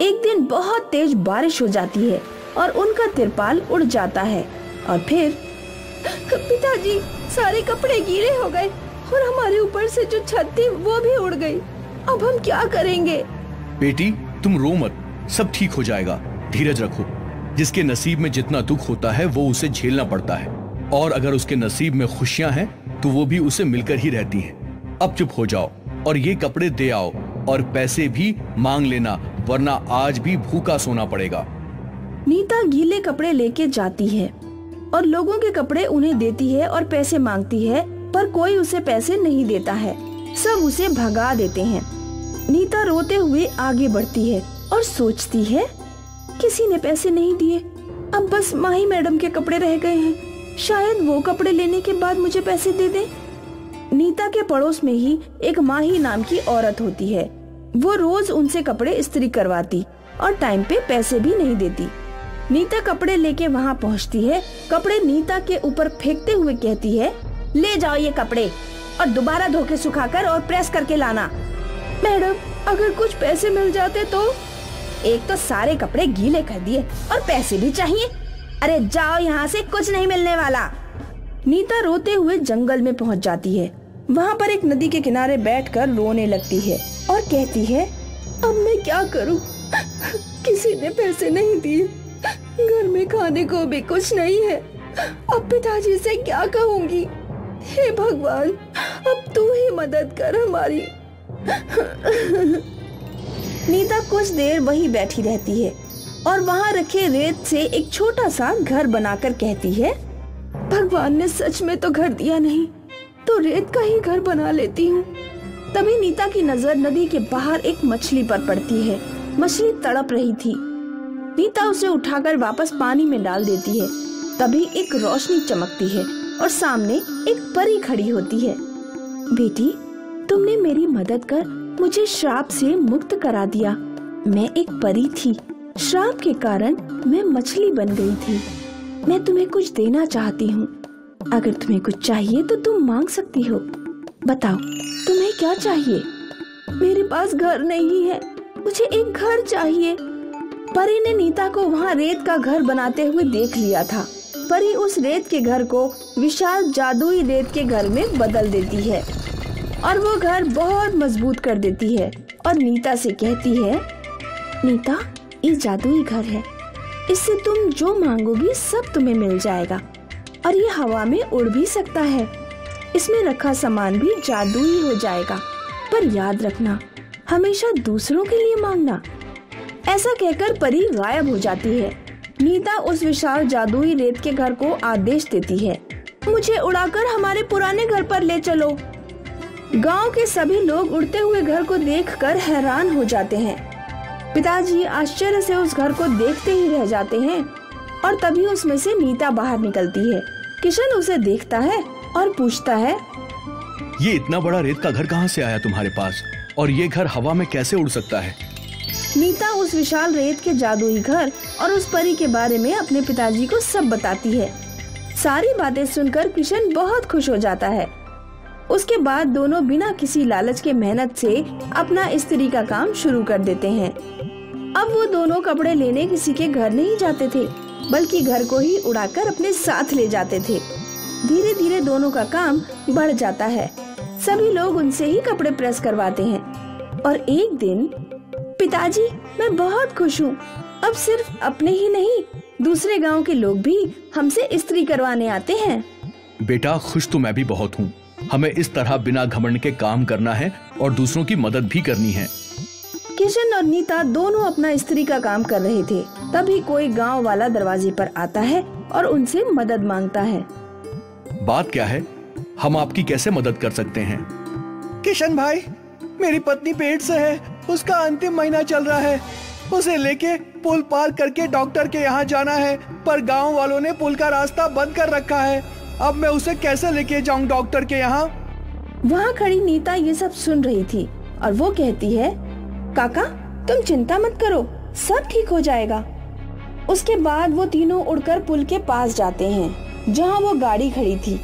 एक दिन बहुत तेज बारिश हो जाती है और उनका तिरपाल उड़ जाता है और फिर पिताजी, सारे कपड़े गीले हो गए और हमारे ऊपर से जो छत थी वो भी उड़ गई। अब हम क्या करेंगे? बेटी, तुम रो मत, सब ठीक हो जाएगा, धीरज रखो। जिसके नसीब में जितना दुख होता है वो उसे झेलना पड़ता है, और अगर उसके नसीब में खुशियां हैं तो वो भी उसे मिलकर ही रहती हैं। अब चुप हो जाओ और ये कपड़े दे आओ और पैसे भी मांग लेना, वरना आज भी भूखा सोना पड़ेगा। नीता गीले कपड़े लेके जाती है और लोगों के कपड़े उन्हें देती है और पैसे मांगती है, पर कोई उसे पैसे नहीं देता है। सब उसे भगा देते हैं। नीता रोते हुए आगे बढ़ती है और सोचती है, किसी ने पैसे नहीं दिए, अब बस माही मैडम के कपड़े रह गए हैं, शायद वो कपड़े लेने के बाद मुझे पैसे दे दें। नीता के पड़ोस में ही एक माही नाम की औरत होती है। वो रोज उनसे कपड़े इस्त्री करवाती और टाइम पे पैसे भी नहीं देती। नीता कपड़े लेके वहाँ पहुँचती है। कपड़े नीता के ऊपर फेंकते हुए कहती है, ले जाओ ये कपड़े और दोबारा धो के सुखाकर और प्रेस करके लाना। मैडम, अगर कुछ पैसे मिल जाते तो। एक तो सारे कपड़े गीले कर दिए और पैसे भी चाहिए। अरे जाओ यहाँ से, कुछ नहीं मिलने वाला। नीता रोते हुए जंगल में पहुँच जाती है। वहाँ पर एक नदी के किनारे बैठकर रोने लगती है और कहती है, अब मैं क्या करूँ? किसी ने पैसे नहीं दिए, घर में खाने को भी कुछ नहीं है। अब पिताजी से क्या कहूँगी? हे भगवान, अब तू ही मदद कर हमारी। नीता कुछ देर वहीं बैठी रहती है और वहाँ रखे रेत से एक छोटा सा घर बनाकर कहती है, भगवान ने सच में तो घर दिया नहीं, तो रेत का ही घर बना लेती हूँ। तभी नीता की नजर नदी के बाहर एक मछली पर पड़ती है। मछली तड़प रही थी। नीता उसे उठाकर वापस पानी में डाल देती है। तभी एक रोशनी चमकती है और सामने एक परी खड़ी होती है। बेटी, तुमने मेरी मदद कर मुझे श्राप से मुक्त करा दिया। मैं एक परी थी, श्राप के कारण मैं मछली बन गई थी। मैं तुम्हें कुछ देना चाहती हूँ। अगर तुम्हें कुछ चाहिए तो तुम मांग सकती हो। बताओ, तुम्हें क्या चाहिए? मेरे पास घर नहीं है, मुझे एक घर चाहिए। परी ने नीता को वहाँ रेत का घर बनाते हुए देख लिया था। परी उस रेत के घर को विशाल जादुई रेत के घर में बदल देती है और वो घर बहुत मजबूत कर देती है और नीता से कहती है, नीता, ये जादुई घर है, इससे तुम जो मांगोगी सब तुम्हें मिल जाएगा और ये हवा में उड़ भी सकता है। इसमें रखा सामान भी जादुई हो जाएगा, पर याद रखना, हमेशा दूसरों के लिए मांगना। ऐसा कहकर परी गायब हो जाती है। नीता उस विशाल जादुई रेत के घर को आदेश देती है, मुझे उड़ाकर हमारे पुराने घर पर ले चलो। गांव के सभी लोग उड़ते हुए घर को देखकर हैरान हो जाते हैं। पिताजी आश्चर्य से उस घर को देखते ही रह जाते हैं और तभी उसमें से नीता बाहर निकलती है। किशन उसे देखता है और पूछता है, ये इतना बड़ा रेत का घर कहाँ से आया तुम्हारे पास, और ये घर हवा में कैसे उड़ सकता है? नीता उस विशाल रेत के जादुई घर और उस परी के बारे में अपने पिताजी को सब बताती है। सारी बातें सुनकर किशन बहुत खुश हो जाता है। उसके बाद दोनों बिना किसी लालच के मेहनत से अपना इस्त्री का काम शुरू कर देते हैं। अब वो दोनों कपड़े लेने किसी के घर नहीं जाते थे, बल्कि घर को ही उड़ाकर अपने साथ ले जाते थे। धीरे धीरे दोनों का काम बढ़ जाता है। सभी लोग उनसे ही कपड़े प्रेस करवाते हैं। और एक दिन, पिताजी, मैं बहुत खुश हूँ। अब सिर्फ अपने ही नहीं, दूसरे गांव के लोग भी हमसे इस्त्री करवाने आते हैं। बेटा, खुश तो मैं भी बहुत हूँ। हमें इस तरह बिना घमंड के काम करना है और दूसरों की मदद भी करनी है। किशन और नीता दोनों अपना इस्त्री का काम कर रहे थे। तभी कोई गांव वाला दरवाजे पर आता है और उनसे मदद मांगता है। बात क्या है? हम आपकी कैसे मदद कर सकते हैं? किशन भाई, मेरी पत्नी पेट से है। उसका अंतिम महीना चल रहा है। उसे लेके पुल पार करके डॉक्टर के यहाँ जाना है, पर गांव वालों ने पुल का रास्ता बंद कर रखा है। अब मैं उसे कैसे लेके जाऊं डॉक्टर के यहाँ? वहाँ खड़ी नीता ये सब सुन रही थी और वो कहती है, काका, तुम चिंता मत करो, सब ठीक हो जाएगा। उसके बाद वो तीनों उड़कर पुल के पास जाते हैं जहाँ वो गाड़ी खड़ी थी,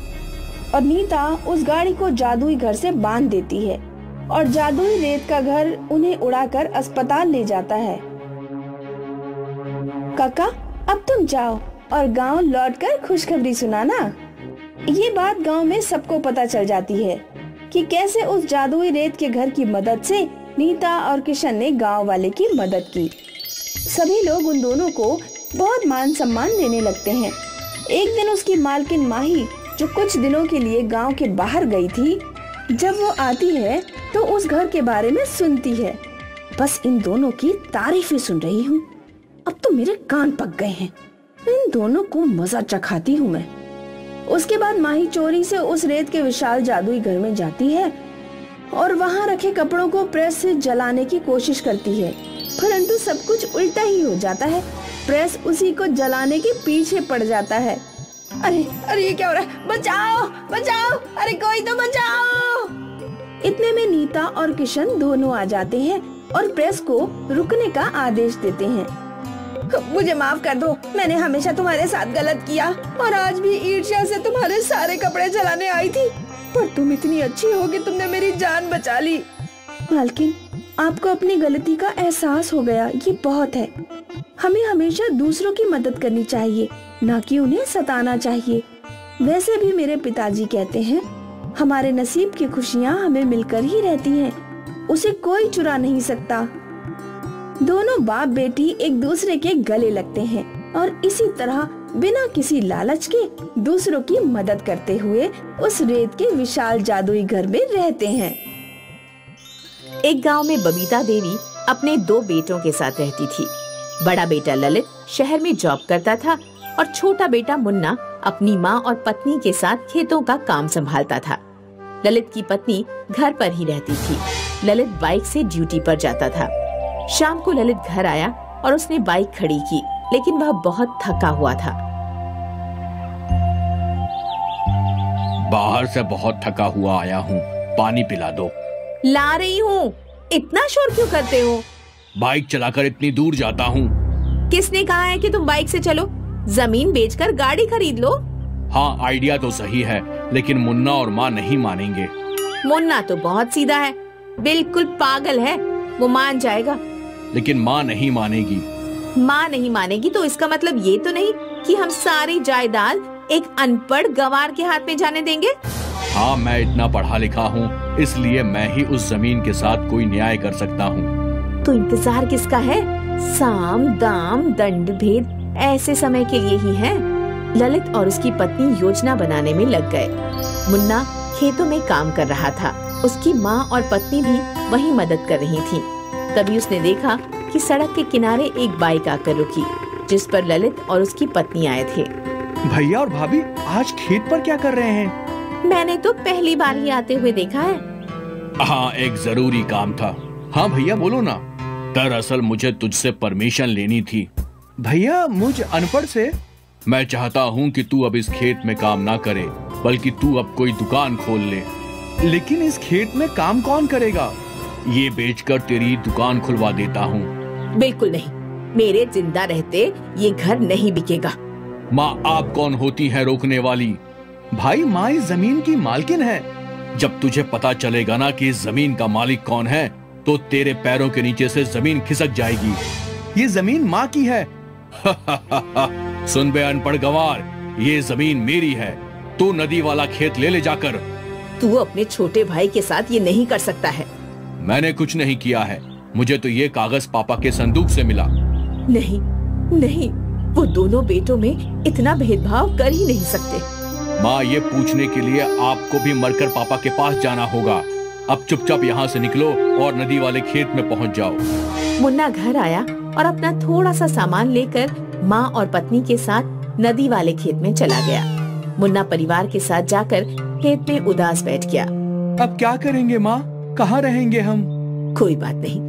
और नीता उस गाड़ी को जादुई घर से बांध देती है और जादुई रेत का घर उन्हें उड़ाकर अस्पताल ले जाता है। काका, अब तुम जाओ और गांव लौटकर खुशखबरी सुनाना। ये बात गांव में सबको पता चल जाती है कि कैसे उस जादुई रेत के घर की मदद से नीता और किशन ने गांव वाले की मदद की। सभी लोग उन दोनों को बहुत मान सम्मान देने लगते हैं। एक दिन उसकी मालकिन माही, जो कुछ दिनों के लिए गांव के बाहर गई थी, जब वो आती है तो उस घर के बारे में सुनती है। बस इन दोनों की तारीफें सुन रही हूँ। अब तो मेरे कान पक गए हैं। इन दोनों को मजा चखाती हूँ मैं। उसके बाद माही चोरी से उस रेत के विशाल जादुई घर में जाती है और वहाँ रखे कपड़ों को प्रेस से जलाने की कोशिश करती है, परंतु सब कुछ उल्टा ही हो जाता है। प्रेस उसी को जलाने के पीछे पड़ जाता है। अरे अरे, ये क्या हो रहा है? बचाओ बचाओ, अरे कोई तो बचाओ। इतने में नीता और किशन दोनों आ जाते हैं और प्रेस को रुकने का आदेश देते हैं। मुझे माफ कर दो, मैंने हमेशा तुम्हारे साथ गलत किया और आज भी ईर्ष्या से तुम्हारे सारे कपड़े जलाने आई थी, पर तुम इतनी अच्छी हो कि तुमने मेरी जान बचा ली। मालकिन, आपको अपनी गलती का एहसास हो गया, ये बहुत है। हमें हमेशा दूसरों की मदद करनी चाहिए, न कि उन्हें सताना चाहिए। वैसे भी मेरे पिताजी कहते हैं, हमारे नसीब की खुशियाँ हमें मिलकर ही रहती हैं, उसे कोई चुरा नहीं सकता। दोनों बाप बेटी एक दूसरे के गले लगते हैं और इसी तरह बिना किसी लालच के दूसरों की मदद करते हुए उस रेत के विशाल जादुई घर में रहते हैं। एक गांव में बबीता देवी अपने 2 बेटों के साथ रहती थी। बड़ा बेटा ललित शहर में जॉब करता था और छोटा बेटा मुन्ना अपनी माँ और पत्नी के साथ खेतों का काम संभालता था। ललित की पत्नी घर पर ही रहती थी। ललित बाइक से ड्यूटी पर जाता था। शाम को ललित घर आया और उसने बाइक खड़ी की, लेकिन वह बहुत थका हुआ था। बाहर से बहुत थका हुआ आया हूँ, पानी पिला दो। ला रही हूँ, इतना शोर क्यों करते हो? बाइक चलाकर इतनी दूर जाता हूँ। किसने कहा है कि तुम बाइक से चलो? जमीन बेचकर गाड़ी खरीद लो। हाँ, आइडिया तो सही है, लेकिन मुन्ना और माँ नहीं मानेंगे। मुन्ना तो बहुत सीधा है, बिल्कुल पागल है, वो मान जाएगा। लेकिन माँ नहीं मानेगी। माँ नहीं मानेगी तो इसका मतलब ये तो नहीं कि हम सारी जायदाद एक अनपढ़ गंवार के हाथ में जाने देंगे। हाँ, मैं इतना पढ़ा लिखा हूँ, इसलिए मैं ही उस जमीन के साथ कोई न्याय कर सकता हूँ। तो इंतजार किसका है? साम दाम दंड भेद ऐसे समय के लिए ही है। ललित और उसकी पत्नी योजना बनाने में लग गए। मुन्ना खेतों में काम कर रहा था। उसकी माँ और पत्नी भी वहीं मदद कर रही थी। तभी उसने देखा कि सड़क के किनारे एक बाइक आकर रुकी, जिस पर ललित और उसकी पत्नी आए थे। भैया और भाभी आज खेत पर क्या कर रहे हैं? मैंने तो पहली बार ही आते हुए देखा है। हाँ, एक जरूरी काम था। हाँ भैया, बोलो ना। दरअसल मुझे तुझसे परमिशन लेनी थी। भैया, मुझ अनपढ़ से? मैं चाहता हूँ कि तू अब इस खेत में काम ना करे, बल्कि तू अब कोई दुकान खोल ले। लेकिन इस खेत में काम कौन करेगा? ये बेचकर तेरी दुकान खुलवा देता हूँ। बिल्कुल नहीं, मेरे जिंदा रहते ये घर नहीं बिकेगा। माँ, आप कौन होती है रोकने वाली? भाई, माँ इस जमीन की मालकिन है। जब तुझे पता चलेगा ना कि इस जमीन का मालिक कौन है, तो तेरे पैरों के नीचे से जमीन खिसक जाएगी। ये जमीन माँ की है। सुन बे अनपढ़ गंवार, ये जमीन मेरी है, तू नदी वाला खेत ले जाकर। तू अपने छोटे भाई के साथ ये नहीं कर सकता है। मैंने कुछ नहीं किया है, मुझे तो ये कागज पापा के संदूक से मिला। नहीं नहीं, वो दोनों बेटों में इतना भेदभाव कर ही नहीं सकते। माँ, ये पूछने के लिए आपको भी मरकर पापा के पास जाना होगा। अब चुपचाप यहाँ से निकलो और नदी वाले खेत में पहुँच जाओ। मुन्ना घर आया और अपना थोड़ा सा सामान लेकर माँ और पत्नी के साथ नदी वाले खेत में चला गया। मुन्ना परिवार के साथ जाकर खेत में उदास बैठ गया। अब क्या करेंगे माँ, कहाँ रहेंगे हम? कोई बात नहीं,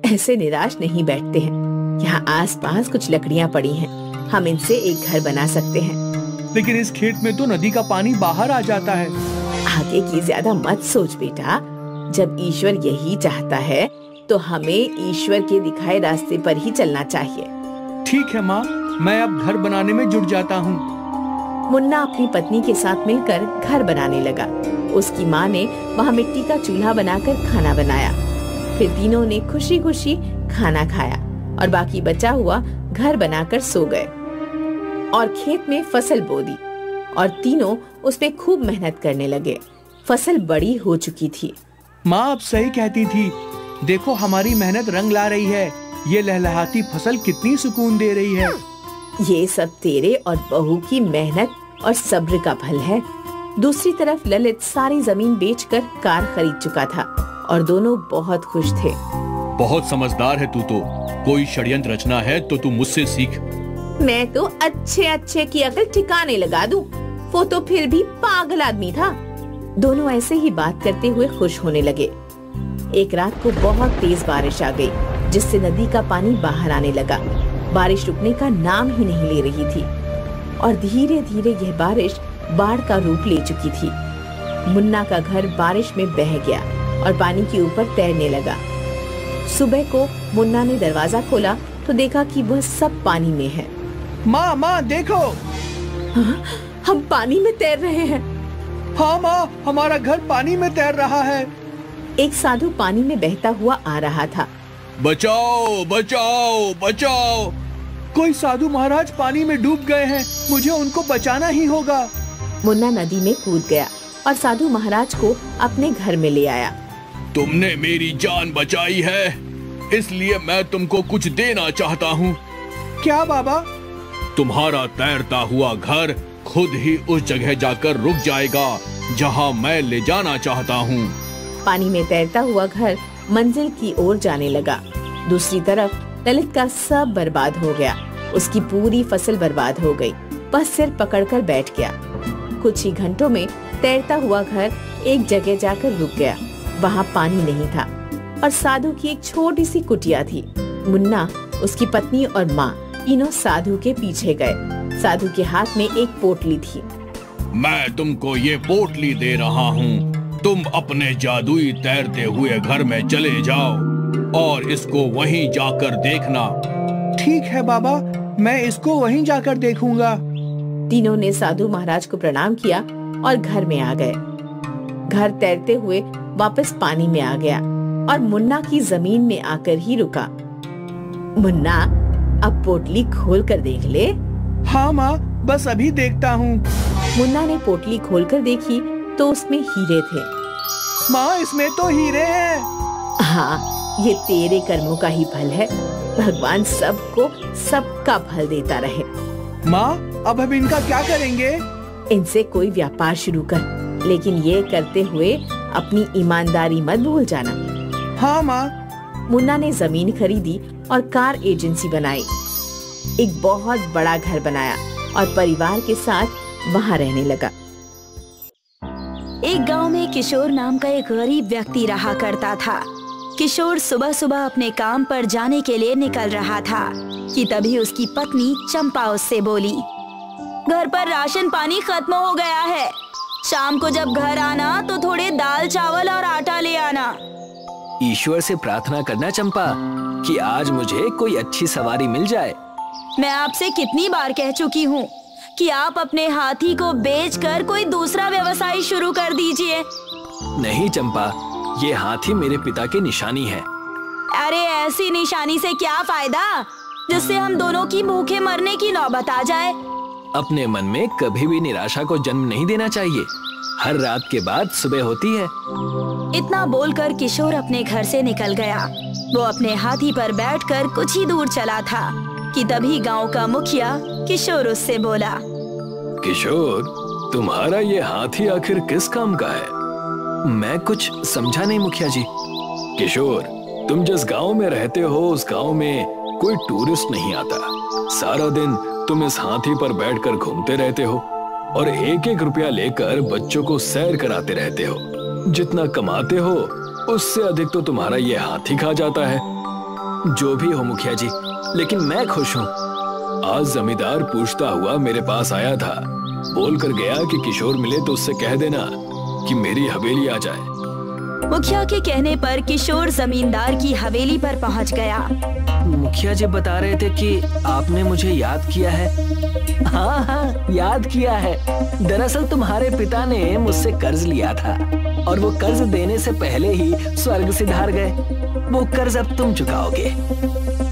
ऐसे निराश नहीं बैठते हैं। यहाँ आसपास कुछ लकड़ियाँ पड़ी हैं, हम इनसे एक घर बना सकते हैं। लेकिन इस खेत में तो नदी का पानी बाहर आ जाता है। आगे की ज्यादा मत सोच बेटा, जब ईश्वर यही चाहता है तो हमें ईश्वर के दिखाए रास्ते पर ही चलना चाहिए। ठीक है माँ, मैं अब घर बनाने में जुट जाता हूँ। मुन्ना अपनी पत्नी के साथ मिलकर घर बनाने लगा। उसकी माँ ने वहाँ मिट्टी का चूल्हा बनाकर खाना बनाया। फिर तीनों ने खुशी खुशी खाना खाया और बाकी बचा हुआ घर बनाकर सो गए और खेत में फसल बो दी और तीनों उस पे खूब मेहनत करने लगे। फसल बड़ी हो चुकी थी। माँ अब सही कहती थी, देखो हमारी मेहनत रंग ला रही है। ये लहलहाती फसल कितनी सुकून दे रही है। ये सब तेरे और बहू की मेहनत और सब्र का फल है। दूसरी तरफ ललित सारी जमीन बेचकर कार खरीद चुका था और दोनों बहुत खुश थे। बहुत समझदार है तू तो। कोई षड्यंत्र रचना है तो तू मुझसे सीख। मैं तो अच्छे की अकल ठिकाने लगा दूं। वो तो फिर भी पागल आदमी था। दोनों ऐसे ही बात करते हुए खुश होने लगे। एक रात को बहुत तेज बारिश आ गई, जिससे नदी का पानी बाहर आने लगा। बारिश रुकने का नाम ही नहीं ले रही थी और धीरे धीरे यह बारिश बाढ़ का रूप ले चुकी थी। मुन्ना का घर बारिश में बह गया और पानी के ऊपर तैरने लगा। सुबह को मुन्ना ने दरवाजा खोला तो देखा कि वह सब पानी में है। माँ देखो। हाँ, हम पानी में तैर रहे हैं। हाँ माँ, हमारा घर पानी में तैर रहा है। एक साधु पानी में बहता हुआ आ रहा था। बचाओ बचाओ बचाओ! कोई साधु महाराज पानी में डूब गए हैं, मुझे उनको बचाना ही होगा। मुन्ना नदी में कूद गया और साधु महाराज को अपने घर में ले आया। तुमने मेरी जान बचाई है, इसलिए मैं तुमको कुछ देना चाहता हूँ। क्या बाबा? तुम्हारा तैरता हुआ घर खुद ही उस जगह जाकर रुक जाएगा जहाँ मैं ले जाना चाहता हूँ। पानी में तैरता हुआ घर मंजिल की ओर जाने लगा। दूसरी तरफ ललित का सब बर्बाद हो गया। उसकी पूरी फसल बर्बाद हो गई। बस सिर पकड़कर बैठ गया। कुछ ही घंटों में तैरता हुआ घर एक जगह जाकर रुक गया। वहाँ पानी नहीं था और साधु की एक छोटी सी कुटिया थी। मुन्ना, उसकी पत्नी और माँ तीनों साधु के पीछे गए। साधु के हाथ में एक पोटली थी। मैं तुमको ये पोटली दे रहा हूँ, तुम अपने जादुई तैरते हुए घर में चले जाओ और इसको वहीं जाकर देखना। ठीक है बाबा, मैं इसको वहीं जाकर देखूंगा। तीनों ने साधु महाराज को प्रणाम किया और घर में आ गए। घर तैरते हुए वापस पानी में आ गया और मुन्ना की जमीन में आकर ही रुका। मुन्ना, अब पोटली खोल कर देख ले। हाँ माँ, बस अभी देखता हूँ। मुन्ना ने पोटली खोलकर देखी तो उसमें हीरे थे। माँ, इसमें तो हीरे हैं। हाँ, ये तेरे कर्मों का ही फल है। भगवान सबको सबका फल देता रहे। माँ, अब हम इनका क्या करेंगे? इनसे कोई व्यापार शुरू कर, लेकिन ये करते हुए अपनी ईमानदारी मत भूल जाना। हाँ माँ। मुन्ना ने जमीन खरीदी और कार एजेंसी बनाई। एक बहुत बड़ा घर बनाया और परिवार के साथ वहाँ रहने लगा। एक गांव में किशोर नाम का एक गरीब व्यक्ति रहा करता था। किशोर सुबह सुबह अपने काम पर जाने के लिए निकल रहा था कि तभी उसकी पत्नी चंपा उससे बोली, घर पर राशन पानी खत्म हो गया है। शाम को जब घर आना तो थोड़े दाल चावल और आटा ले आना। ईश्वर से प्रार्थना करना चंपा कि आज मुझे कोई अच्छी सवारी मिल जाए। मैं आपसे कितनी बार कह चुकी हूँ कि आप अपने हाथी को बेचकर कोई दूसरा व्यवसाय शुरू कर दीजिए। नहीं चंपा, ये हाथी मेरे पिता की निशानी है। अरे ऐसी निशानी से क्या फायदा जिससे हम दोनों की भूखे मरने की नौबत आ जाए। अपने मन में कभी भी निराशा को जन्म नहीं देना चाहिए। हर रात के बाद सुबह होती है। इतना बोलकर किशोर अपने घर से निकल गया। वो अपने हाथी पर बैठकर कुछ ही दूर चला था कि तभी गांव का मुखिया किशोर उससे बोला, किशोर, तुम्हारा ये हाथी आखिर किस काम का है? मैं कुछ समझा नहीं मुखिया जी। किशोर, तुम जिस गांव में रहते हो उस गांव में कोई टूरिस्ट नहीं आता। सारा दिन तुम इस हाथी पर बैठकर घूमते रहते हो और एक एक रुपया लेकर बच्चों को सैर कराते रहते हो। जितना कमाते हो उससे अधिक तो तुम्हारा ये हाथी खा जाता है। जो भी हो मुखिया जी, लेकिन मैं खुश हूँ। आज जमींदार पूछता हुआ मेरे पास आया था, बोल कर गया कि किशोर मिले तो उससे कह देना कि मेरी हवेली आ जाए। मुखिया के कहने पर किशोर जमींदार की हवेली पर पहुंच गया। मुखिया जी बता रहे थे कि आपने मुझे याद किया है। हाँ, याद किया है। दरअसल तुम्हारे पिता ने मुझसे कर्ज लिया था और वो कर्ज देने से पहले ही स्वर्ग सिधार गए। वो कर्ज अब तुम चुकाओगे।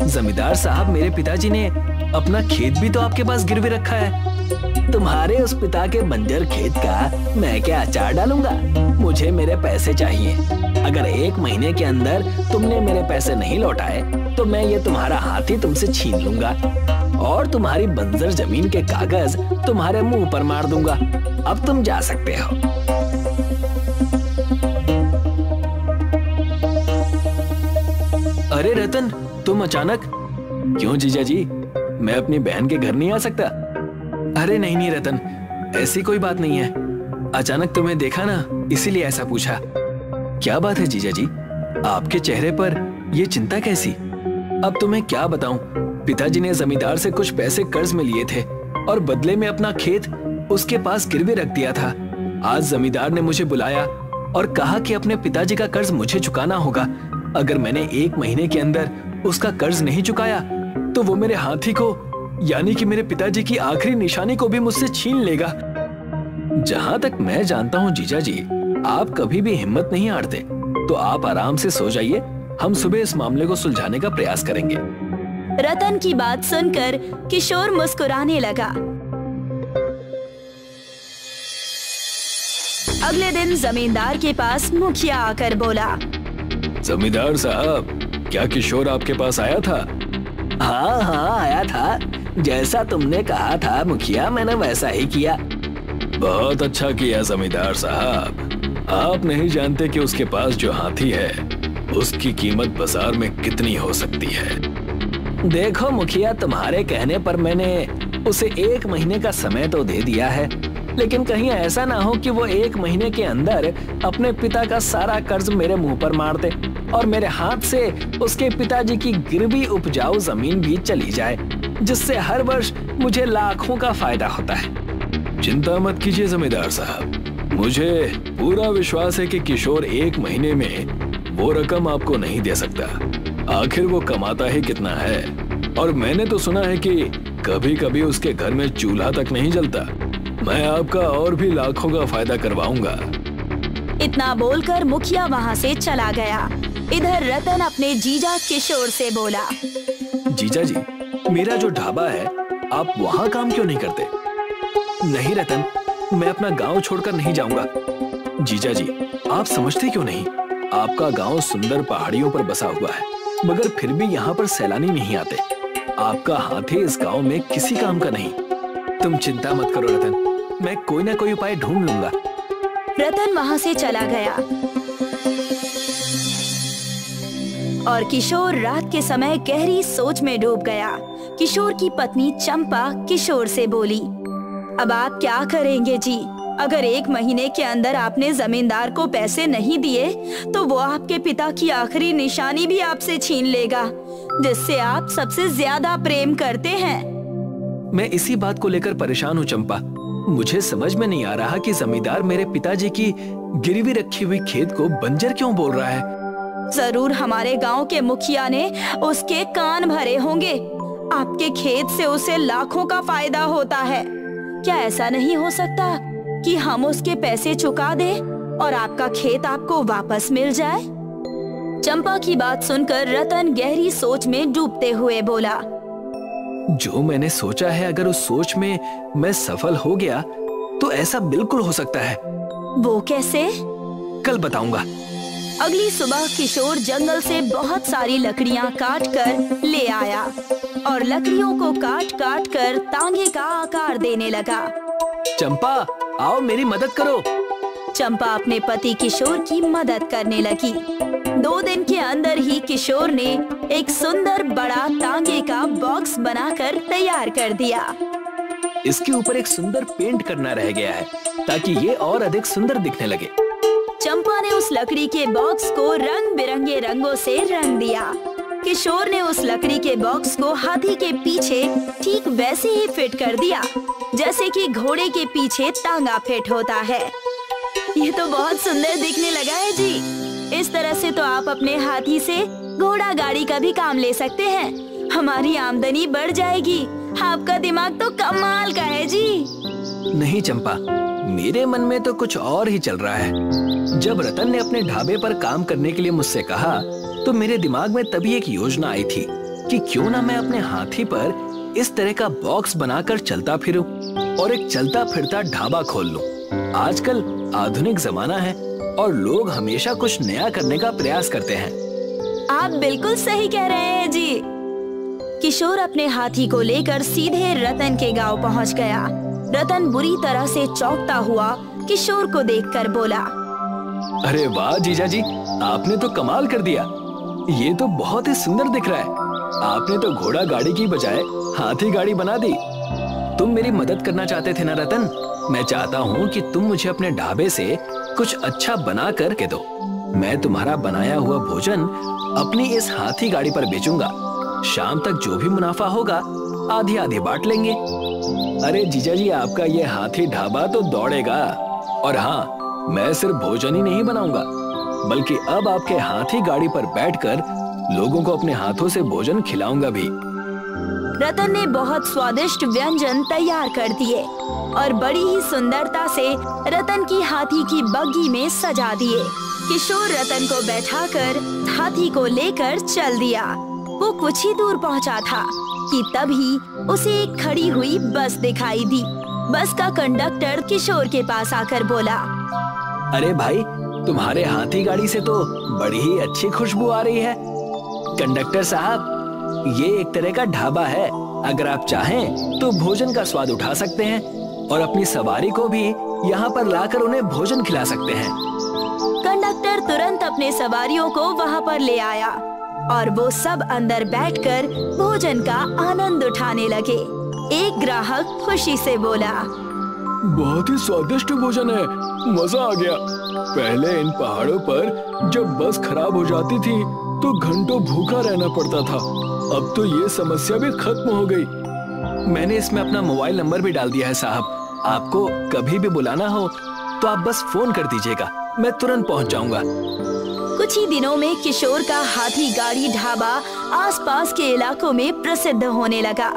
जमींदार साहब, मेरे पिताजी ने अपना खेत भी तो आपके पास गिरवी रखा है। तुम्हारे उस पिता के बंजर खेत का मैं क्या अचार डालूंगा? मुझे मेरे पैसे चाहिए। अगर 1 महीने के अंदर तुमने मेरे पैसे नहीं लौटाए तो मैं ये तुम्हारा हाथी तुमसे छीन लूंगा और तुम्हारी बंजर जमीन के कागज तुम्हारे मुंह पर मार दूंगा। अब तुम जा सकते हो। अरे रतन, तुम अचानक? क्यों जीजा जी, मैं अपनी बहन के घर नहीं आ सकता? अरे नहीं रतन, ऐसी कोई बात नहीं है। अचानक तुम्हें देखा ना, इसीलिए ऐसा पूछा। क्या बात है जीजा जी, आपके चेहरे पर ये चिंता कैसी? अब तुम्हें क्या बताऊं, पिताजी ने जमींदार से कुछ पैसे कर्ज में लिए थे और बदले में अपना खेत उसके पास गिरवी रख दिया था। आज जमींदार ने मुझे बुलाया और कहा कि अपने पिताजी का कर्ज मुझे चुकाना होगा। अगर मैंने 1 महीने के अंदर उसका कर्ज नहीं चुकाया तो वो मेरे हाथी को, यानी कि मेरे पिताजी की आखिरी निशानी को भी मुझसे छीन लेगा। जहां तक मैं जानता हूं जीजा जी, आप कभी भी हिम्मत नहीं हारते, तो आप आराम से सो जाइए। हम सुबह इस मामले को सुलझाने का प्रयास करेंगे। रतन की बात सुनकर किशोर मुस्कुराने लगा। अगले दिन जमींदार के पास मुखिया आकर बोला, जमींदार साहब, क्या किशोर आपके पास आया था? हाँ, आया था। जैसा तुमने कहा था मुखिया, मैंने वैसा ही किया। बहुत अच्छा किया जमींदार साहब। आप नहीं जानते कि उसके पास जो हाथी है उसकी कीमत बाजार में कितनी हो सकती है। देखो मुखिया, तुम्हारे कहने पर मैंने उसे 1 महीने का समय तो दे दिया है, लेकिन कहीं ऐसा ना हो कि वो 1 महीने के अंदर अपने पिता का सारा कर्ज मेरे मुंह पर मार दे और मेरे हाथ से उसके पिताजी की गिरवी उपजाऊ जमीन भी चली जाए, जिससे हर वर्ष मुझे लाखों का फायदा होता है। चिंता मत कीजिए जमींदार साहब, मुझे पूरा विश्वास है कि किशोर 1 महीने में वो रकम आपको नहीं दे सकता। आखिर वो कमाता ही कितना है, और मैंने तो सुना है कि कभी कभी उसके घर में चूल्हा तक नहीं जलता। मैं आपका और भी लाखों का फायदा करवाऊंगा। इतना बोलकर मुखिया वहाँ से चला गया। इधर रतन अपने जीजा किशोर से बोला, जीजा जी, मेरा जो ढाबा है, आप वहाँ काम क्यों नहीं करते? नहीं रतन, मैं अपना गांव छोड़कर नहीं जाऊंगा। जीजा जी, आप समझते क्यों नहीं? आपका गांव सुंदर पहाड़ियों पर बसा हुआ है, मगर फिर भी यहाँ पर सैलानी नहीं आते। आपका हाथी इस गांव में किसी काम का नहीं। तुम चिंता मत करो रतन, मैं कोई ना कोई उपाय ढूंढ लूंगा। रतन वहाँ से चला गया और किशोर रात के समय गहरी सोच में डूब गया। किशोर की पत्नी चंपा किशोर से बोली, अब आप क्या करेंगे जी? अगर 1 महीने के अंदर आपने जमींदार को पैसे नहीं दिए तो वो आपके पिता की आखिरी निशानी भी आपसे छीन लेगा, जिससे आप सबसे ज्यादा प्रेम करते हैं। मैं इसी बात को लेकर परेशान हूँ चंपा। मुझे समझ में नहीं आ रहा कि जमींदार मेरे पिताजी की गिरवी रखी हुई खेत को बंजर क्यों बोल रहा है। जरूर हमारे गांव के मुखिया ने उसके कान भरे होंगे। आपके खेत से उसे लाखों का फायदा होता है। क्या ऐसा नहीं हो सकता कि हम उसके पैसे चुका दें और आपका खेत आपको वापस मिल जाए? चंपा की बात सुनकर रतन गहरी सोच में डूबते हुए बोला, जो मैंने सोचा है अगर उस सोच में मैं सफल हो गया तो ऐसा बिल्कुल हो सकता है। वो कैसे? कल बताऊंगा। अगली सुबह किशोर जंगल से बहुत सारी लकड़ियां काट कर ले आया और लकड़ियों को काट काट कर तांगे का आकार देने लगा। चंपा, आओ मेरी मदद करो। चंपा अपने पति किशोर की मदद करने लगी। 2 दिन के अंदर ही किशोर ने एक सुंदर बड़ा तांगे का बॉक्स बनाकर तैयार कर दिया। इसके ऊपर एक सुंदर पेंट करना रह गया है ताकि ये और अधिक सुंदर दिखने लगे। चंपा ने उस लकड़ी के बॉक्स को रंग बिरंगे रंगों से रंग दिया। किशोर ने उस लकड़ी के बॉक्स को हाथी के पीछे ठीक वैसे ही फिट कर दिया जैसे कि घोड़े के पीछे तांगा फिट होता है। ये तो बहुत सुंदर दिखने लगा है जी। इस तरह से तो आप अपने हाथी से घोड़ा गाड़ी का भी काम ले सकते हैं। हमारी आमदनी बढ़ जाएगी। आपका दिमाग तो कमाल का है जी। नहीं चंपा, मेरे मन में तो कुछ और ही चल रहा है। जब रतन ने अपने ढाबे पर काम करने के लिए मुझसे कहा तो मेरे दिमाग में तभी एक योजना आई थी कि क्यों ना मैं अपने हाथी पर इस तरह का बॉक्स बनाकर चलता फिरूं और एक चलता फिरता ढाबा खोल लूं। आजकल आधुनिक जमाना है और लोग हमेशा कुछ नया करने का प्रयास करते हैं। आप बिल्कुल सही कह रहे हैं जी। किशोर अपने हाथी को लेकर सीधे रतन के गांव पहुंच गया। रतन बुरी तरह से चौंकता हुआ किशोर को देखकर बोला, अरे वाह जीजा जी, आपने तो कमाल कर दिया। ये तो बहुत ही सुंदर दिख रहा है। आपने तो घोड़ा गाड़ी की बजाय हाथी गाड़ी बना दी। तुम मेरी मदद करना चाहते थे ना रतन? मैं चाहता हूँ कि तुम मुझे अपने ढाबे से कुछ अच्छा बना कर के दो। मैं तुम्हारा बनाया हुआ भोजन अपनी इस हाथी गाड़ी पर बेचूंगा। शाम तक जो भी मुनाफा होगा आधी आधी बांट लेंगे। अरे जीजा जी, आपका ये हाथी ढाबा तो दौड़ेगा। और हाँ, मैं सिर्फ भोजन ही नहीं बनाऊंगा बल्कि अब आपके हाथी गाड़ी पर बैठकर लोगों को अपने हाथों से भोजन खिलाऊंगा भी। रतन ने बहुत स्वादिष्ट व्यंजन तैयार कर दिए और बड़ी ही सुंदरता से रतन की हाथी की बग्गी में सजा दिए। किशोर रतन को बैठाकर हाथी को लेकर चल दिया। वो कुछ ही दूर पहुंचा था कि तभी उसे एक खड़ी हुई बस दिखाई दी। बस का कंडक्टर किशोर के पास आकर बोला, अरे भाई, तुम्हारे हाथी गाड़ी से तो बड़ी ही अच्छी खुशबू आ रही है। कंडक्टर साहब, ये एक तरह का ढाबा है। अगर आप चाहें तो भोजन का स्वाद उठा सकते हैं और अपनी सवारी को भी यहाँ पर लाकर उन्हें भोजन खिला सकते हैं। कंडक्टर तुरंत अपने सवारियों को वहाँ पर ले आया और वो सब अंदर बैठकर भोजन का आनंद उठाने लगे। एक ग्राहक खुशी से बोला, बहुत ही स्वादिष्ट भोजन है, मजा आ गया। पहले इन पहाड़ों पर जब बस खराब हो जाती थी तो घंटों भूखा रहना पड़ता था। अब तो ये समस्या भी खत्म हो गई। मैंने इसमें अपना मोबाइल नंबर भी डाल दिया है साहब। आपको कभी भी बुलाना हो तो आप बस फोन कर दीजिएगा, मैं तुरंत पहुंच जाऊंगा। कुछ ही दिनों में किशोर का हाथी गाड़ी ढाबा आसपास के इलाकों में प्रसिद्ध होने लगा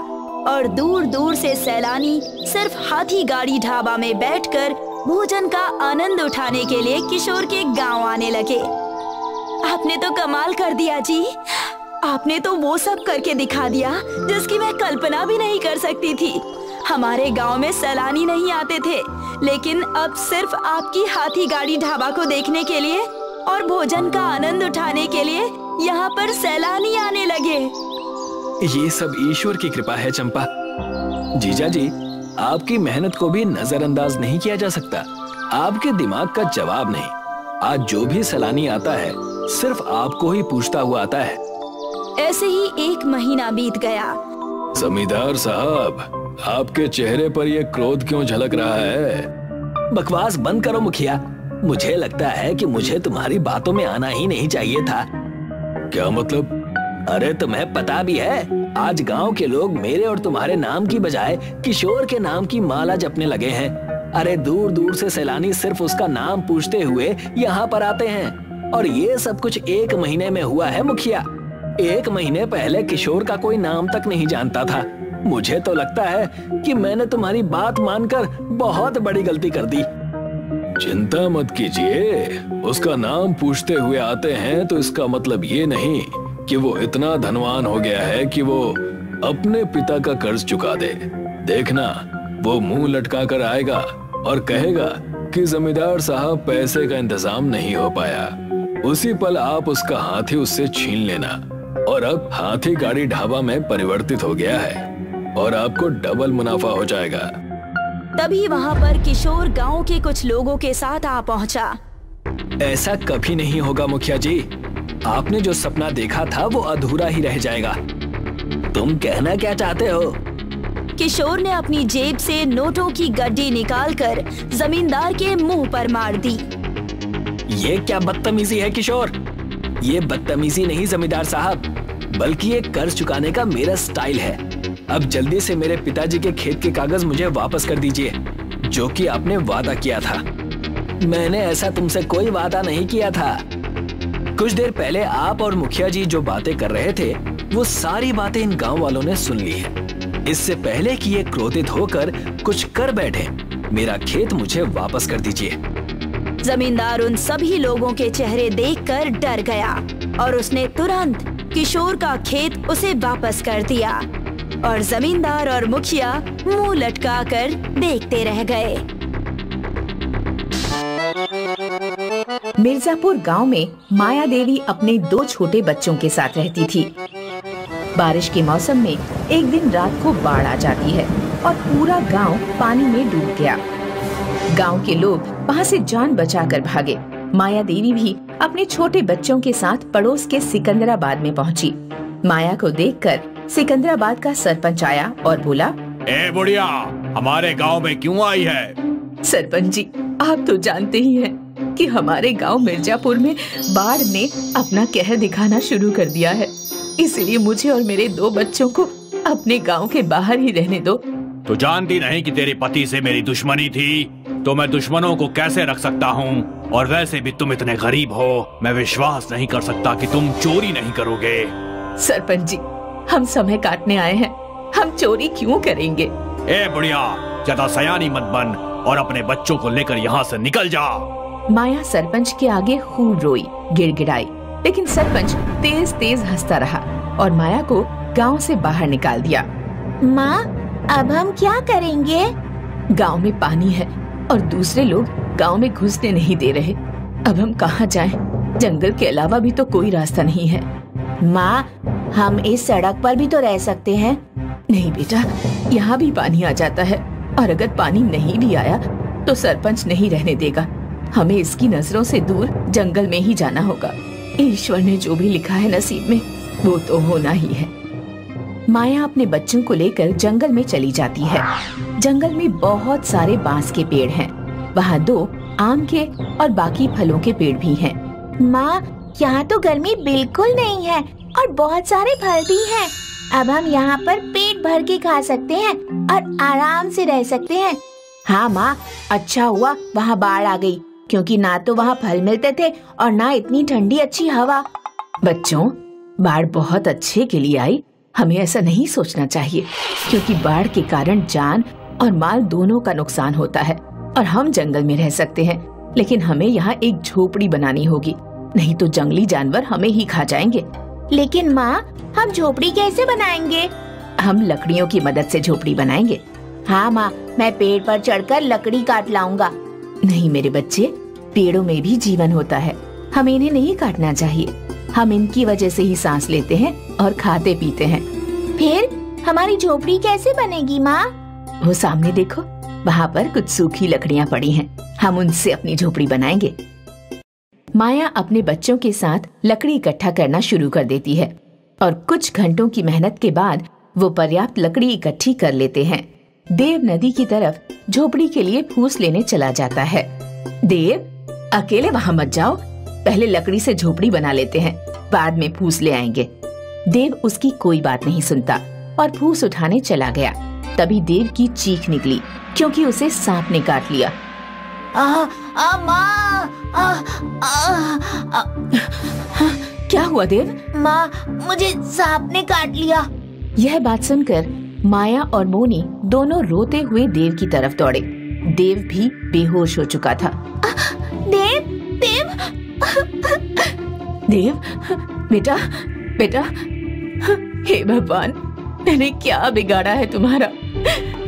और दूर दूर से सैलानी सिर्फ हाथी गाड़ी ढाबा में बैठकर भोजन का आनंद उठाने के लिए किशोर के गांव आने लगे। आपने तो कमाल कर दिया जी। आपने तो वो सब करके दिखा दिया जिसकी मैं कल्पना भी नहीं कर सकती थी। हमारे गांव में सैलानी नहीं आते थे, लेकिन अब सिर्फ आपकी हाथी गाड़ी ढाबा को देखने के लिए और भोजन का आनंद उठाने के लिए यहाँ पर सैलानी आने लगे। ये सब ईश्वर की कृपा है चंपा। जीजा जी, आपकी मेहनत को भी नजरअंदाज नहीं किया जा सकता। आपके दिमाग का जवाब नहीं। आज जो भी सैलानी आता है सिर्फ आपको ही पूछता हुआ आता है। ऐसे ही 1 महीना बीत गया। जमींदार साहब, आपके चेहरे पर ये क्रोध क्यों झलक रहा है? बकवास बंद करो मुखिया। मुझे लगता है कि मुझे तुम्हारी बातों में आना ही नहीं चाहिए था। क्या मतलब? अरे तुम्हें पता भी है, आज गांव के लोग मेरे और तुम्हारे नाम की बजाय किशोर के नाम की माला जपने लगे हैं। अरे दूर दूर से सैलानी सिर्फ उसका नाम पूछते हुए यहाँ पर आते हैं और ये सब कुछ 1 महीने में हुआ है मुखिया। 1 महीने पहले किशोर का कोई नाम तक नहीं जानता था। मुझे तो लगता है कि मैंने तुम्हारी बात मानकर बहुत बड़ी गलती कर दी। चिंता मत कीजिए, उसका नाम पूछते हुए आते हैं तो इसका मतलब ये नहीं कि वो इतना धनवान हो गया है कि वो अपने पिता का कर्ज चुका दे। देखना वो मुंह लटका कर आएगा और कहेगा कि जमींदार साहब पैसे का इंतजाम नहीं हो पाया। उसी पल आप उसका हाथी उससे छीन लेना। और अब हाथी गाड़ी ढाबा में परिवर्तित हो गया है और आपको डबल मुनाफा हो जाएगा। तभी वहाँ पर किशोर गांव के कुछ लोगों के साथ आ पहुँचा। ऐसा कभी नहीं होगा मुखिया जी, आपने जो सपना देखा था वो अधूरा ही रह जाएगा। तुम कहना क्या चाहते हो? किशोर ने अपनी जेब से नोटों की गड्डी निकालकर जमींदार के मुंह पर मार दी। ये क्या बदतमीजी है किशोर? ये बदतमीजी नहीं जमींदार साहब, बल्कि ये कर्ज चुकाने का मेरा स्टाइल है। अब जल्दी से मेरे पिताजी के खेत के कागज मुझे वापस कर दीजिए, जो कि आपने वादा किया था। मैंने ऐसा तुमसे कोई वादा नहीं किया था। कुछ देर पहले आप और मुखिया जी जो बातें कर रहे थे वो सारी बातें इन गांव वालों ने सुन ली है। इससे पहले कि ये क्रोधित होकर कुछ कर बैठे, मेरा खेत मुझे वापस कर दीजिए। जमींदार उन सभी लोगों के चेहरे देखकर डर गया और उसने तुरंत किशोर का खेत उसे वापस कर दिया और जमींदार और मुखिया मुंह लटकाकर देखते रह गए। मिर्जापुर गांव में माया देवी अपने 2 छोटे बच्चों के साथ रहती थी। बारिश के मौसम में एक दिन रात को बाढ़ आ जाती है और पूरा गांव पानी में डूब गया। गांव के लोग वहां से जान बचाकर भागे। माया देवी भी अपने छोटे बच्चों के साथ पड़ोस के सिकंदराबाद में पहुंची। माया को देखकर सिकंदराबाद का सरपंच आया और बोला, ए बुढ़िया, हमारे गांव में क्यों आई है? सरपंच जी, आप तो जानते ही हैं कि हमारे गांव मिर्जापुर में बाढ़ ने अपना कहर दिखाना शुरू कर दिया है। इसलिए मुझे और मेरे 2 बच्चों को अपने गांव के बाहर ही रहने दो। तो जानती नहीं कि तेरे पति से मेरी दुश्मनी थी, तो मैं दुश्मनों को कैसे रख सकता हूँ? और वैसे भी तुम इतने गरीब हो, मैं विश्वास नहीं कर सकता कि तुम चोरी नहीं करोगे। सरपंच जी, हम समय काटने आए हैं, हम चोरी क्यों करेंगे? ए बुढ़िया, ज्यादा सयानी मत बन और अपने बच्चों को लेकर यहाँ से निकल जा। माया सरपंच के आगे खूब रोई, गिड़गिड़ाई, लेकिन सरपंच तेज तेज हंसता रहा और माया को गांव से बाहर निकाल दिया। माँ, अब हम क्या करेंगे? गांव में पानी है और दूसरे लोग गांव में घुसने नहीं दे रहे। अब हम कहाँ जाएं? जंगल के अलावा भी तो कोई रास्ता नहीं है। माँ, हम इस सड़क पर भी तो रह सकते हैं। नहीं बेटा, यहाँ भी पानी आ जाता है और अगर पानी नहीं भी आया तो सरपंच नहीं रहने देगा। हमें इसकी नजरों से दूर जंगल में ही जाना होगा। ईश्वर ने जो भी लिखा है नसीब में, वो तो होना ही है। माया अपने बच्चों को लेकर जंगल में चली जाती है। जंगल में बहुत सारे बांस के पेड़ हैं। वहाँ 2 आम के और बाकी फलों के पेड़ भी हैं। माँ, यहाँ तो गर्मी बिल्कुल नहीं है और बहुत सारे फल भी हैं। अब हम यहाँ पर पेट भर के खा सकते हैं और आराम से रह सकते हैं। हाँ माँ, अच्छा हुआ वहाँ बाढ़ आ गई, क्योंकि ना तो वहाँ फल मिलते थे और ना इतनी ठंडी अच्छी हवा। बच्चों, बाढ़ बहुत अच्छे के लिए आई। हमें ऐसा नहीं सोचना चाहिए, क्योंकि बाढ़ के कारण जान और माल दोनों का नुकसान होता है। और हम जंगल में रह सकते हैं, लेकिन हमें यहाँ एक झोपड़ी बनानी होगी, नहीं तो जंगली जानवर हमें ही खा जाएंगे। लेकिन माँ, हम झोपड़ी कैसे बनाएंगे? हम लकड़ियों की मदद से झोपड़ी बनाएंगे। हाँ माँ, मैं पेड़ पर चढ़कर लकड़ी काट लाऊंगा। नहीं मेरे बच्चे, पेड़ों में भी जीवन होता है, हमें इन्हें नहीं काटना चाहिए। हम इनकी वजह से ही सांस लेते हैं और खाते पीते हैं। फिर हमारी झोपड़ी कैसे बनेगी माँ? वो सामने देखो, वहाँ पर कुछ सूखी लकड़ियाँ पड़ी हैं, हम उनसे अपनी झोपड़ी बनाएंगे। माया अपने बच्चों के साथ लकड़ी इकट्ठा करना शुरू कर देती है और कुछ घंटों की मेहनत के बाद वो पर्याप्त लकड़ी इकट्ठी कर लेते हैं। देव नदी की तरफ झोपड़ी के लिए फूस लेने चला जाता है। देव, अकेले वहाँ मत जाओ, पहले लकड़ी से झोपड़ी बना लेते हैं, बाद में फूस ले आएंगे। देव उसकी कोई बात नहीं सुनता और फूस उठाने चला गया। तभी देव की चीख निकली, क्योंकि उसे सांप ने काट लिया। क्या हुआ देव? माँ, मुझे सांप ने काट लिया। यह बात सुनकर माया और मोनी दोनों रोते हुए देव की तरफ दौड़े। देव भी बेहोश हो चुका था। देव, देव, देव, बेटा, बेटा, हे भगवान, मैंने क्या बिगाड़ा है तुम्हारा?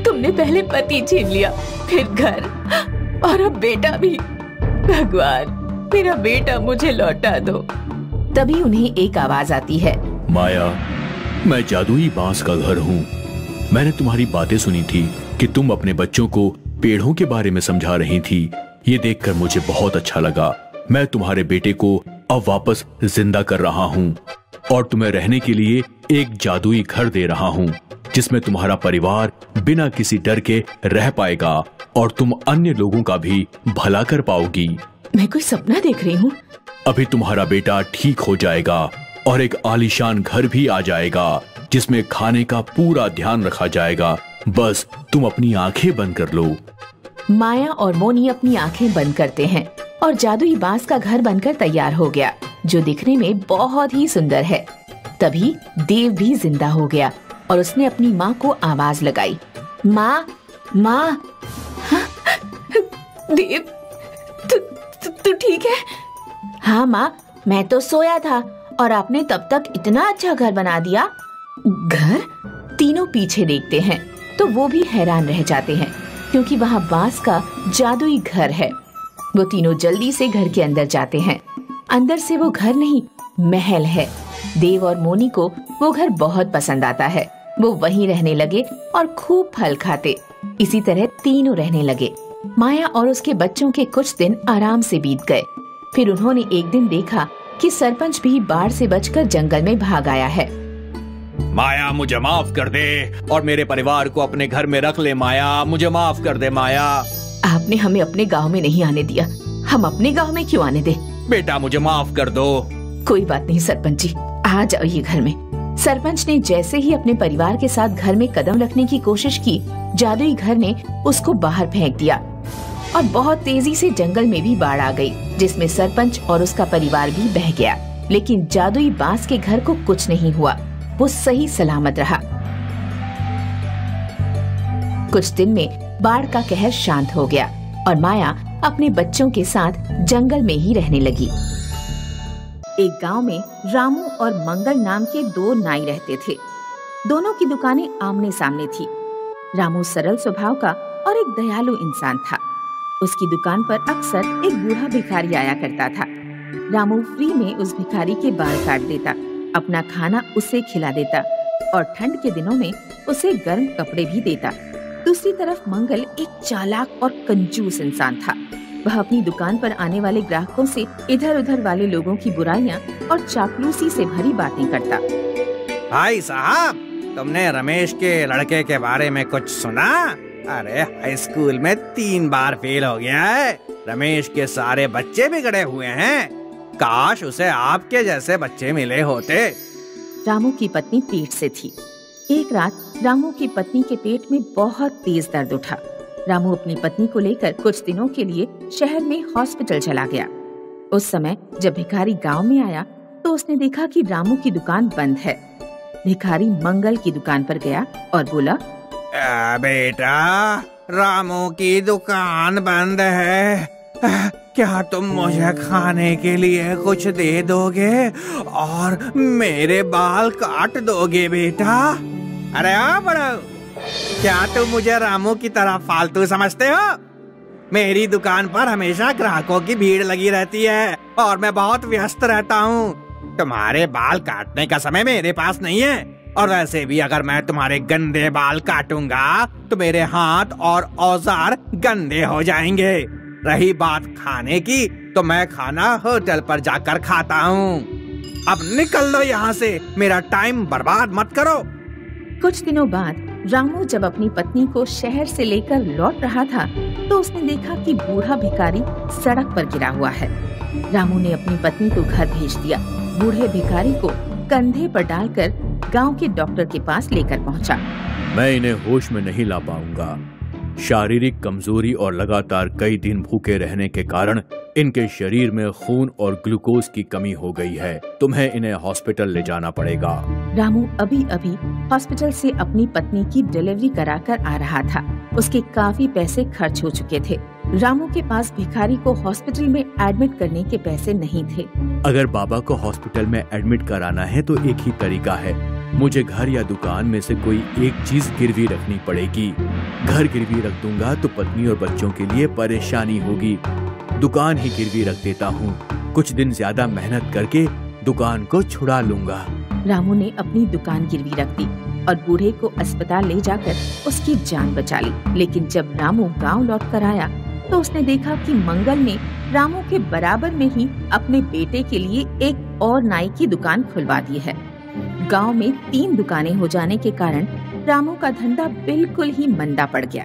तुमने पहले पति छीन लिया, फिर घर, और अब बेटा भी। भगवान, मेरा बेटा मुझे लौटा दो। तभी उन्हें एक आवाज आती है। माया, मैं जादुई बांस का घर हूँ। मैंने तुम्हारी बातें सुनी थी कि तुम अपने बच्चों को पेड़ों के बारे में समझा रही थी। ये देखकर मुझे बहुत अच्छा लगा। मैं तुम्हारे बेटे को अब वापस जिंदा कर रहा हूँ और तुम्हें रहने के लिए एक जादुई घर दे रहा हूँ, जिसमें तुम्हारा परिवार बिना किसी डर के रह पाएगा और तुम अन्य लोगों का भी भला कर पाओगी। मैं कोई सपना देख रही हूँ? अभी तुम्हारा बेटा ठीक हो जाएगा और एक आलीशान घर भी आ जाएगा, जिसमें खाने का पूरा ध्यान रखा जाएगा। बस तुम अपनी आंखें बंद कर लो। माया और मोनी अपनी आंखें बंद करते हैं और जादुई बांस का घर बनकर तैयार हो गया, जो दिखने में बहुत ही सुंदर है। तभी देव भी जिंदा हो गया और उसने अपनी माँ को आवाज लगाई। माँ, माँ। हाँ? देव, तू ठीक है? हाँ माँ, मैं तो सोया था और आपने तब तक इतना अच्छा घर बना दिया। घर? तीनों पीछे देखते हैं तो वो भी हैरान रह जाते हैं, क्योंकि वहाँ बांस का जादुई घर है। वो तीनों जल्दी से घर के अंदर जाते हैं। अंदर से वो घर नहीं, महल है। देव और मोनी को वो घर बहुत पसंद आता है। वो वहीं रहने लगे और खूब फल खाते। इसी तरह तीनों रहने लगे। माया और उसके बच्चों के कुछ दिन आराम से बीत गए। फिर उन्होंने एक दिन देखा कि सरपंच भी बाढ़ से बचकर जंगल में भाग आया है। माया, मुझे माफ कर दे और मेरे परिवार को अपने घर में रख ले। माया, मुझे माफ कर दे। माया, आपने हमें अपने गांव में नहीं आने दिया, हम अपने गांव में क्यों आने दे? बेटा, मुझे माफ कर दो। कोई बात नहीं सरपंच जी, आ जाइए घर में। सरपंच ने जैसे ही अपने परिवार के साथ घर में कदम रखने की कोशिश की, जादुई घर ने उसको बाहर फेंक दिया और बहुत तेजी से जंगल में भी बाढ़ आ गई, जिसमें सरपंच और उसका परिवार भी बह गया। लेकिन जादुई बांस के घर को कुछ नहीं हुआ, वो सही सलामत रहा। कुछ दिन में बाढ़ का कहर शांत हो गया और माया अपने बच्चों के साथ जंगल में ही रहने लगी। एक गांव में रामू और मंगल नाम के दो नाई रहते थे। दोनों की दुकानें आमने सामने थी। रामू सरल स्वभाव का और एक दयालु इंसान था। उसकी दुकान पर अक्सर एक बूढ़ा भिखारी आया करता था। रामू फ्री में उस भिखारी के बाल काट देता, अपना खाना उसे खिला देता और ठंड के दिनों में उसे गर्म कपड़े भी देता। दूसरी तरफ मंगल एक चालाक और कंजूस इंसान था। वह अपनी दुकान पर आने वाले ग्राहकों से इधर उधर वाले लोगों की बुराइयां और चापलूसी से भरी बातें करता। भाई साहब, तुमने रमेश के लड़के के बारे में कुछ सुना? अरे हाई स्कूल में 3 बार फेल हो गया है। रमेश के सारे बच्चे बिगड़े हुए हैं। काश उसे आपके जैसे बच्चे मिले होते। रामू की पत्नी पेट से थी। एक रात रामू की पत्नी के पेट में बहुत तेज दर्द उठा। रामू अपनी पत्नी को लेकर कुछ दिनों के लिए शहर में हॉस्पिटल चला गया। उस समय जब भिखारी गांव में आया तो उसने देखा कि रामू की दुकान बंद है। भिखारी मंगल की दुकान पर गया और बोला, बेटा, रामू की दुकान बंद है। क्या तुम मुझे खाने के लिए कुछ दे दोगे और मेरे बाल काट दोगे बेटा? अरे बड़ो, क्या तुम मुझे रामू की तरह फालतू समझते हो? मेरी दुकान पर हमेशा ग्राहकों की भीड़ लगी रहती है और मैं बहुत व्यस्त रहता हूँ। तुम्हारे बाल काटने का समय मेरे पास नहीं है और वैसे भी अगर मैं तुम्हारे गंदे बाल काटूंगा तो मेरे हाथ और औजार गंदे हो जाएंगे। रही बात खाने की, तो मैं खाना होटल पर जाकर खाता हूँ। अब निकल लो यहाँ से, मेरा टाइम बर्बाद मत करो। कुछ दिनों बाद रामू जब अपनी पत्नी को शहर से लेकर लौट रहा था तो उसने देखा कि बूढ़ा भिखारी सड़क पर गिरा हुआ है। रामू ने अपनी पत्नी को घर भेज दिया। बूढ़े भिखारी को कंधे पर डालकर गांव के डॉक्टर के पास लेकर पहुंचा। मैं इन्हें होश में नहीं ला पाऊंगा। शारीरिक कमजोरी और लगातार कई दिन भूखे रहने के कारण इनके शरीर में खून और ग्लूकोज की कमी हो गई है। तुम्हें इन्हें हॉस्पिटल ले जाना पड़ेगा। रामू अभी अभी हॉस्पिटल से अपनी पत्नी की डिलीवरी कराकर आ रहा था। उसके काफी पैसे खर्च हो चुके थे। रामू के पास भिखारी को हॉस्पिटल में एडमिट करने के पैसे नहीं थे। अगर बाबा को हॉस्पिटल में एडमिट कराना है तो एक ही तरीका है, मुझे घर या दुकान में से कोई एक चीज गिरवी रखनी पड़ेगी। घर गिरवी रख दूंगा तो पत्नी और बच्चों के लिए परेशानी होगी। दुकान ही गिरवी रख देता हूँ। कुछ दिन ज्यादा मेहनत करके दुकान को छुड़ा लूंगा। रामू ने अपनी दुकान गिरवी रख दी और बूढ़े को अस्पताल ले जाकर उसकी जान बचा ली। लेकिन जब रामू गांव लौट कर आया तो उसने देखा कि मंगल ने रामू के बराबर में ही अपने बेटे के लिए एक और नाई की दुकान खुलवा दी है। गांव में 3 दुकानें हो जाने के कारण रामू का धंधा बिल्कुल ही मंदा पड़ गया।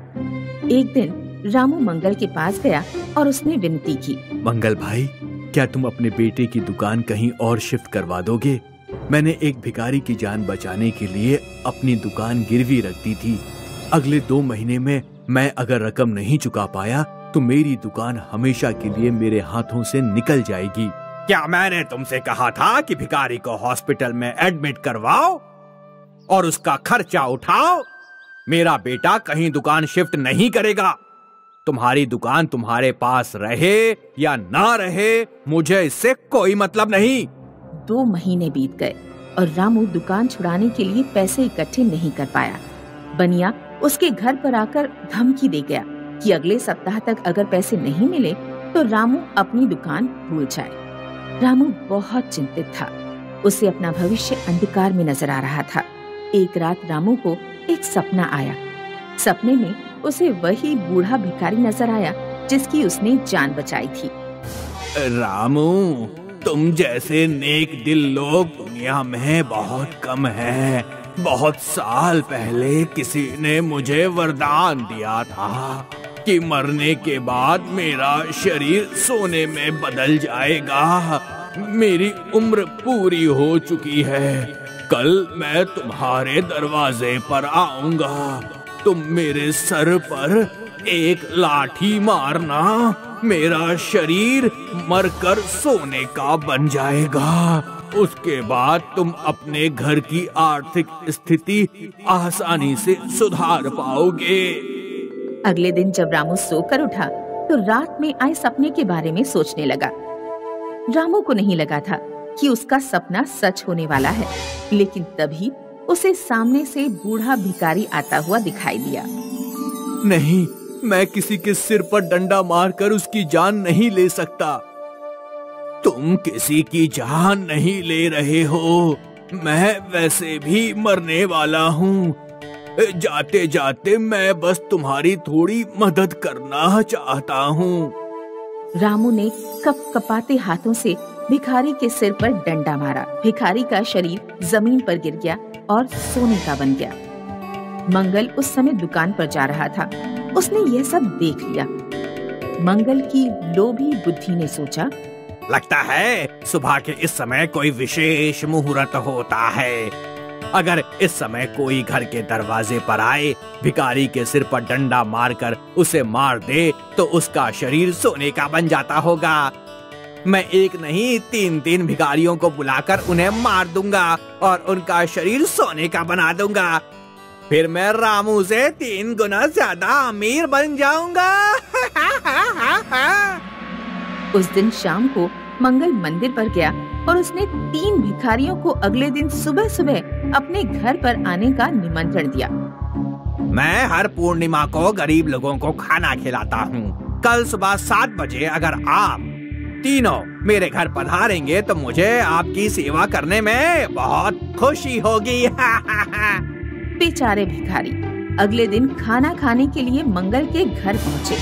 एक दिन रामू मंगल के पास गया और उसने विनती की। मंगल भाई, क्या तुम अपने बेटे की दुकान कहीं और शिफ्ट करवा दोगे? मैंने एक भिखारी की जान बचाने के लिए अपनी दुकान गिरवी रख दी थी। अगले 2 महीने में मैं अगर रकम नहीं चुका पाया तो मेरी दुकान हमेशा के लिए मेरे हाथों से निकल जाएगी। क्या मैंने तुमसे कहा था कि भिखारी को हॉस्पिटल में एडमिट करवाओ और उसका खर्चा उठाओ? मेरा बेटा कहीं दुकान शिफ्ट नहीं करेगा। तुम्हारी दुकान तुम्हारे पास रहे या ना रहे, मुझे इससे कोई मतलब नहीं। 2 महीने बीत गए और रामू दुकान छुड़ाने के लिए पैसे इकट्ठे नहीं कर पाया। बनिया उसके घर पर आकर धमकी दे गया कि अगले सप्ताह तक अगर पैसे नहीं मिले तो रामू अपनी दुकान भूल जाए। रामू बहुत चिंतित था। उसे अपना भविष्य अंधकार में नजर आ रहा था। एक रात रामू को एक सपना आया। सपने में उसे वही बूढ़ा भिखारी नजर आया जिसकी उसने जान बचाई थी। रामू, तुम जैसे नेक दिल लोग दुनिया में बहुत कम हैं। बहुत साल पहले किसी ने मुझे वरदान दिया था कि मरने के बाद मेरा शरीर सोने में बदल जाएगा। मेरी उम्र पूरी हो चुकी है। कल मैं तुम्हारे दरवाजे पर आऊंगा। तुम मेरे सर पर एक लाठी मारना, मेरा शरीर मरकर सोने का बन जाएगा। उसके बाद तुम अपने घर की आर्थिक स्थिति आसानी से सुधार पाओगे। अगले दिन जब रामू सोकर उठा तो रात में आए सपने के बारे में सोचने लगा। रामू को नहीं लगा था कि उसका सपना सच होने वाला है, लेकिन तभी उसे सामने से बूढ़ा भिखारी आता हुआ दिखाई दिया। नहीं, मैं किसी के सिर पर डंडा मारकर उसकी जान नहीं ले सकता। तुम किसी की जान नहीं ले रहे हो। मैं वैसे भी मरने वाला हूँ। जाते जाते मैं बस तुम्हारी थोड़ी मदद करना चाहता हूँ। रामू ने कपकपाते हाथों से भिखारी के सिर पर डंडा मारा। भिखारी का शरीर जमीन पर गिर गया और सोने का बन गया। मंगल उस समय दुकान पर जा रहा था। उसने यह सब देख लिया। मंगल की लोभी बुद्धि ने सोचा, लगता है सुबह के इस समय कोई विशेष मुहूर्त होता है। अगर इस समय कोई घर के दरवाजे पर आए, भिखारी के सिर पर डंडा मारकर उसे मार दे तो उसका शरीर सोने का बन जाता होगा। मैं एक नहीं 3 भिखारियों को बुलाकर उन्हें मार दूंगा और उनका शरीर सोने का बना दूंगा। फिर मैं रामू से 3 गुना ज्यादा अमीर बन जाऊंगा। उस दिन शाम को मंगल मंदिर पर गया और उसने 3 भिखारियों को अगले दिन सुबह सुबह अपने घर पर आने का निमंत्रण दिया। मैं हर पूर्णिमा को गरीब लोगों को खाना खिलाता हूँ। कल सुबह 7 बजे अगर आप तीनों मेरे घर पधारेंगे तो मुझे आपकी सेवा करने में बहुत खुशी होगी। बेचारे भिखारी अगले दिन खाना खाने के लिए मंगल के घर पहुँचे।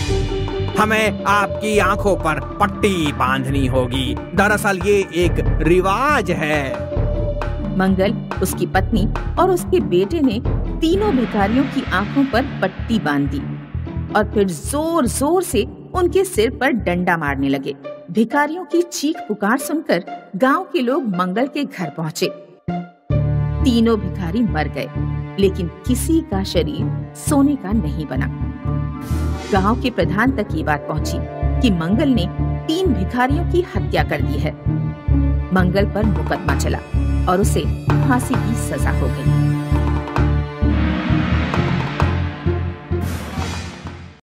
हमें आपकी आंखों पर पट्टी बांधनी होगी। दरअसल ये एक रिवाज है। मंगल, उसकी पत्नी और उसके बेटे ने तीनों भिखारियों की आंखों पर पट्टी बांध दी और फिर जोर जोर से उनके सिर पर डंडा मारने लगे। भिखारियों की चीख पुकार सुनकर गांव के लोग मंगल के घर पहुँचे। तीनों भिखारी मर गए, लेकिन किसी का शरीर सोने का नहीं बना। गांव के प्रधान तक ये बात पहुंची कि मंगल ने 3 भिखारियों की हत्या कर दी है। मंगल पर मुकदमा चला और उसे फांसी की सजा हो गई।